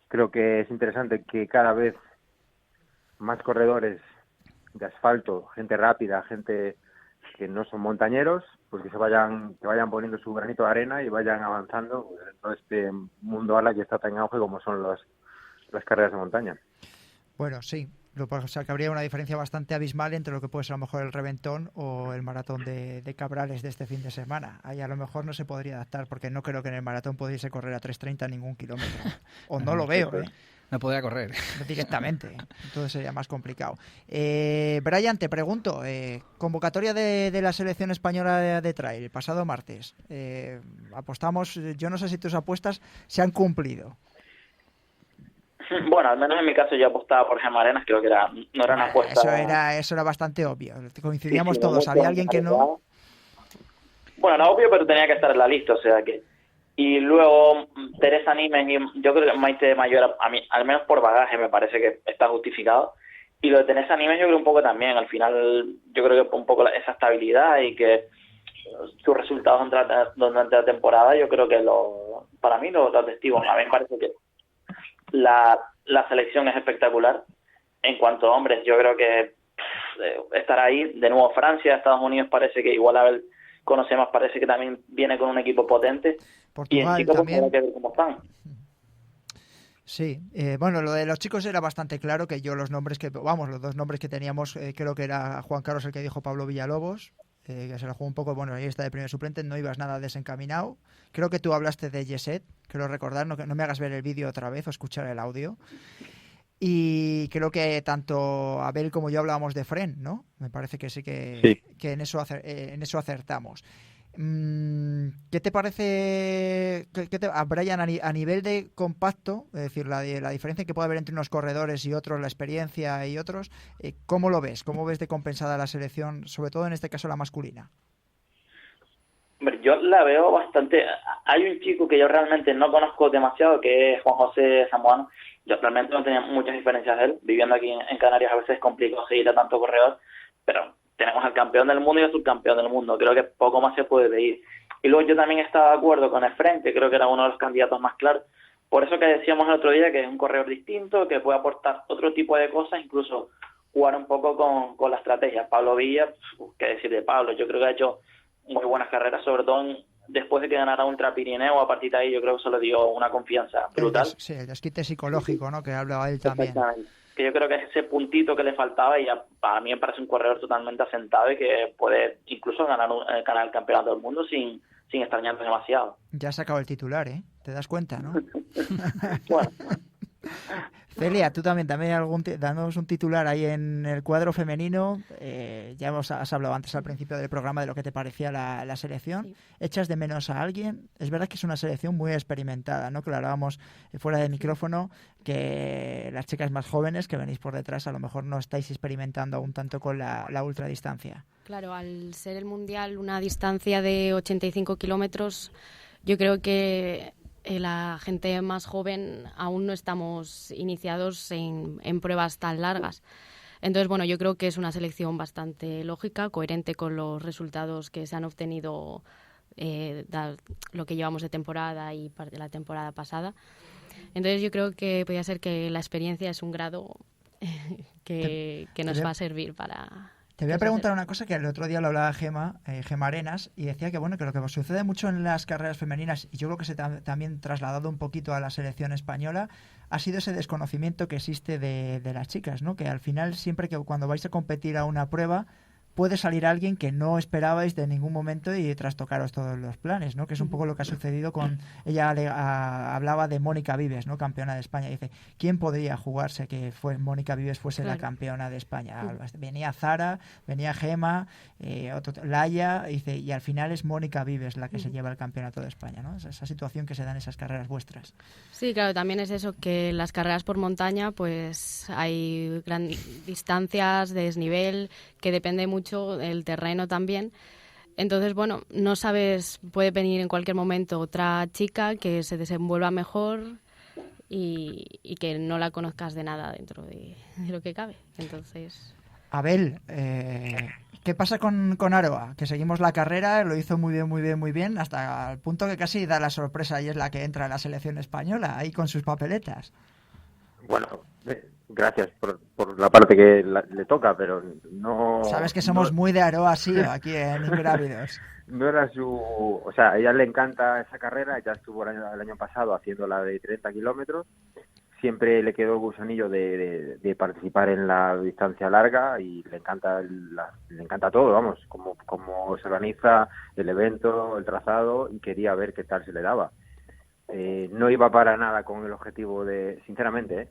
Creo que es interesante que cada vez más corredores de asfalto, gente rápida, gente que no son montañeros, pues que vayan poniendo su granito de arena y vayan avanzando en todo este mundo ahora que está tan en auge como son las carreras de montaña. Bueno, sí. O sea, que habría una diferencia bastante abismal entre lo que puede ser a lo mejor el reventón o el maratón de Cabrales de este fin de semana. Ahí a lo mejor no se podría adaptar porque no creo que en el maratón pudiese correr a 3.30 ningún kilómetro. O no lo veo, ¿eh? No podría correr. Directamente, entonces sería más complicado. Brian, te pregunto, convocatoria de la selección española de trail, el pasado martes. Apostamos, yo no sé si tus apuestas se han cumplido. Bueno, al menos en mi caso yo apostaba por Gemma Arenas, creo que no era una apuesta... Eso era bastante obvio, coincidíamos sí, todos, había alguien que no... Bueno, no obvio, pero tenía que estar en la lista, o sea que... Y luego Teresa Nimes, y yo creo que Maite Mayor, a mí, al menos por bagaje, me parece que está justificado. Y lo de Teresa Nimes yo creo un poco también. Al final yo creo que un poco esa estabilidad y que sus resultados durante la temporada, yo creo que para mí lo atestigo. A mí me parece que la selección es espectacular. En cuanto a hombres, yo creo que estar ahí, de nuevo Francia, Estados Unidos parece que igual a ver, conocemos, parece que también viene con un equipo potente. Portugal y en chicos, también. Hay que ver cómo están. Sí, bueno, lo de los chicos era bastante claro que yo los dos nombres que teníamos, creo que era Juan Carlos el que dijo Pablo Villalobos, que se la jugó un poco, bueno, ahí está de primer suplente, no ibas nada desencaminado. Creo que tú hablaste de Yeset, creo recordar, no me hagas ver el vídeo otra vez o escuchar el audio. Y creo que tanto Abel como yo hablábamos de Fren, ¿no? Me parece que sí que en eso acertamos. ¿Qué te parece, Brian, a nivel de compacto, es decir, la diferencia que puede haber entre unos corredores y otros, la experiencia y otros, ¿cómo lo ves? ¿Cómo ves de compensada la selección, sobre todo en este caso la masculina? Hombre, yo la veo bastante... Hay un chico que yo realmente no conozco demasiado, que es Juan José Zamorano. Yo realmente no tenía muchas diferencias de él. Viviendo aquí en Canarias a veces es complicado seguir a tanto corredor, pero tenemos al campeón del mundo y al subcampeón del mundo. Creo que poco más se puede pedir. Y luego yo también estaba de acuerdo con Efren, que creo que era uno de los candidatos más claros. Por eso que decíamos el otro día que es un corredor distinto, que puede aportar otro tipo de cosas, incluso jugar un poco con la estrategia. Pablo Villa, qué decir de Pablo, yo creo que ha hecho muy buenas carreras, sobre todo después de que ganara Ultra Pirineo. A partir de ahí yo creo que eso le dio una confianza brutal. Sí, el desquite psicológico, ¿no?, que hablaba él también. Exactamente. Que yo creo que es ese puntito que le faltaba, y a mí me parece un corredor totalmente asentado y que puede incluso ganar el campeonato del mundo sin extrañarse demasiado. Ya ha sacado el titular, ¿eh? ¿Te das cuenta, no? Bueno. Celia, tú también danos un titular ahí en el cuadro femenino. Ya has hablado antes al principio del programa de lo que te parecía la selección. Sí. ¿Echas de menos a alguien? Es verdad que es una selección muy experimentada, ¿no? Que lo hablábamos fuera de micrófono, que las chicas más jóvenes que venís por detrás a lo mejor no estáis experimentando aún tanto con la ultradistancia. Claro, al ser el Mundial una distancia de 85 kilómetros, yo creo que la gente más joven aún no estamos iniciados en pruebas tan largas. Entonces, bueno, yo creo que es una selección bastante lógica, coherente con los resultados que se han obtenido, lo que llevamos de temporada y parte de la temporada pasada. Entonces, yo creo que podría ser que la experiencia es un grado que nos va a servir para... Te voy a preguntar una cosa que el otro día lo hablaba Gemma Arenas, y decía que bueno, que lo que sucede mucho en las carreras femeninas, y yo creo que se también trasladado un poquito a la selección española, ha sido ese desconocimiento que existe de las chicas, ¿no? Que al final siempre que cuando vais a competir a una prueba puede salir alguien que no esperabais de ningún momento y trastocaros todos los planes, ¿no? Que es un poco lo que ha sucedido con... Ella hablaba de Mónica Vives, ¿no?, campeona de España. Dice, ¿quién podría jugarse que Mónica Vives fuese la campeona de España? Venía Zara, venía Gemma, Laia, dice, y al final es Mónica Vives la que se lleva el campeonato de España, ¿no? Esa situación que se da en esas carreras vuestras. Sí, claro, también es eso, que las carreras por montaña pues hay distancias de desnivel, que depende mucho el terreno también. Entonces, bueno, no sabes, puede venir en cualquier momento otra chica que se desenvuelva mejor y que no la conozcas de nada dentro de lo que cabe. Entonces... Abel, ¿qué pasa con Aroa? Que seguimos la carrera, lo hizo muy bien, hasta el punto que casi da la sorpresa y es la que entra en la selección española, ahí con sus papeletas. Bueno, gracias por la parte que le toca, pero no... Sabes que somos muy de Aroa, sí, aquí en Ingrávidos. No era su... O sea, a ella le encanta esa carrera, ya estuvo el año pasado haciendo la de 30 kilómetros, siempre le quedó el gusanillo de participar en la distancia larga y le encanta todo, vamos, como se organiza el evento, el trazado, y quería ver qué tal se le daba. no iba para nada con el objetivo de, sinceramente,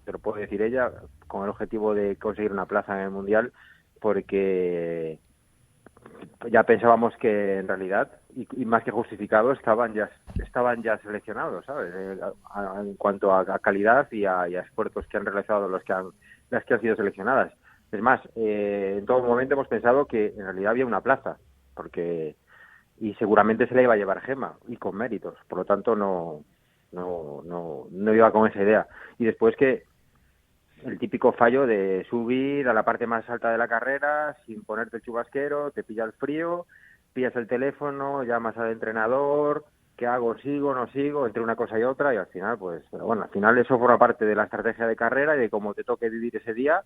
te lo puedo decir ella, con el objetivo de conseguir una plaza en el Mundial, porque ya pensábamos que en realidad, y más que justificado, estaban ya seleccionados, ¿sabes? En cuanto a calidad y a esfuerzos que han realizado las que han sido seleccionadas. Es más, en todo momento hemos pensado que en realidad había una plaza, y seguramente se la iba a llevar Gemma, y con méritos. Por lo tanto, no iba con esa idea. Y después que el típico fallo de subir a la parte más alta de la carrera sin ponerte el chubasquero, te pilla el frío, pillas el teléfono, llamas al entrenador, ¿qué hago? ¿Sigo? ¿No sigo? Entre una cosa y otra, y al final, pues, pero bueno, al final eso forma parte de la estrategia de carrera y de cómo te toque vivir ese día.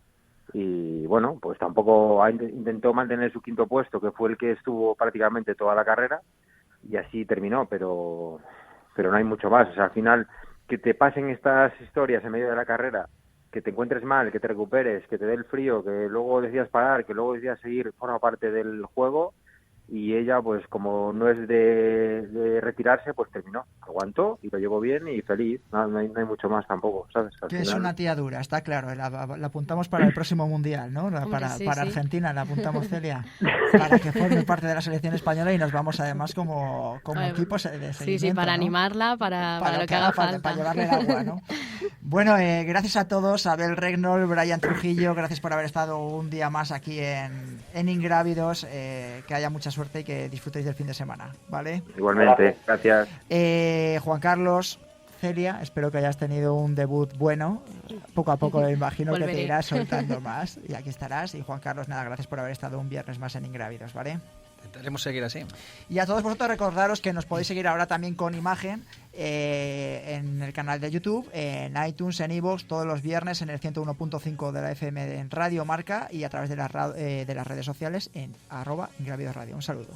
Y bueno, pues tampoco intentó mantener su quinto puesto, que fue el que estuvo prácticamente toda la carrera, y así terminó, pero no hay mucho más. O sea, al final, que te pasen estas historias en medio de la carrera, que te encuentres mal, que te recuperes, que te dé el frío, que luego decidas parar, que luego decidas seguir, forma parte del juego. Y ella, pues como no es de retirarse, pues terminó, aguantó y lo llevó bien y feliz. No hay mucho más tampoco, ¿sabes? Que es una tía dura, está claro. La apuntamos para el próximo Mundial, ¿no? Para Argentina la apuntamos, Celia, para que forme parte de la selección española y nos vamos además como equipo de seguimiento. Sí, para, ¿no?, animarla, para lo que haga falta. Para llevarle el agua, ¿no? Bueno, gracias a todos, Abel Regnol, Brian Trujillo, gracias por haber estado un día más aquí en Ingrávidos, que haya mucha suerte y que disfrutéis del fin de semana, ¿vale? Igualmente, gracias. Juan Carlos, Celia, espero que hayas tenido un debut bueno. Poco a poco me imagino que te irás soltando más y aquí estarás. Y Juan Carlos, nada, gracias por haber estado un viernes más en Ingrávidos, ¿vale? Intentaremos seguir así. Y a todos vosotros recordaros que nos podéis seguir ahora también con imagen en el canal de YouTube, en iTunes, en iVoox, todos los viernes en el 101.5 de la FM en Radio Marca y a través de las redes sociales en @Ingrávidos Radio. Un saludo.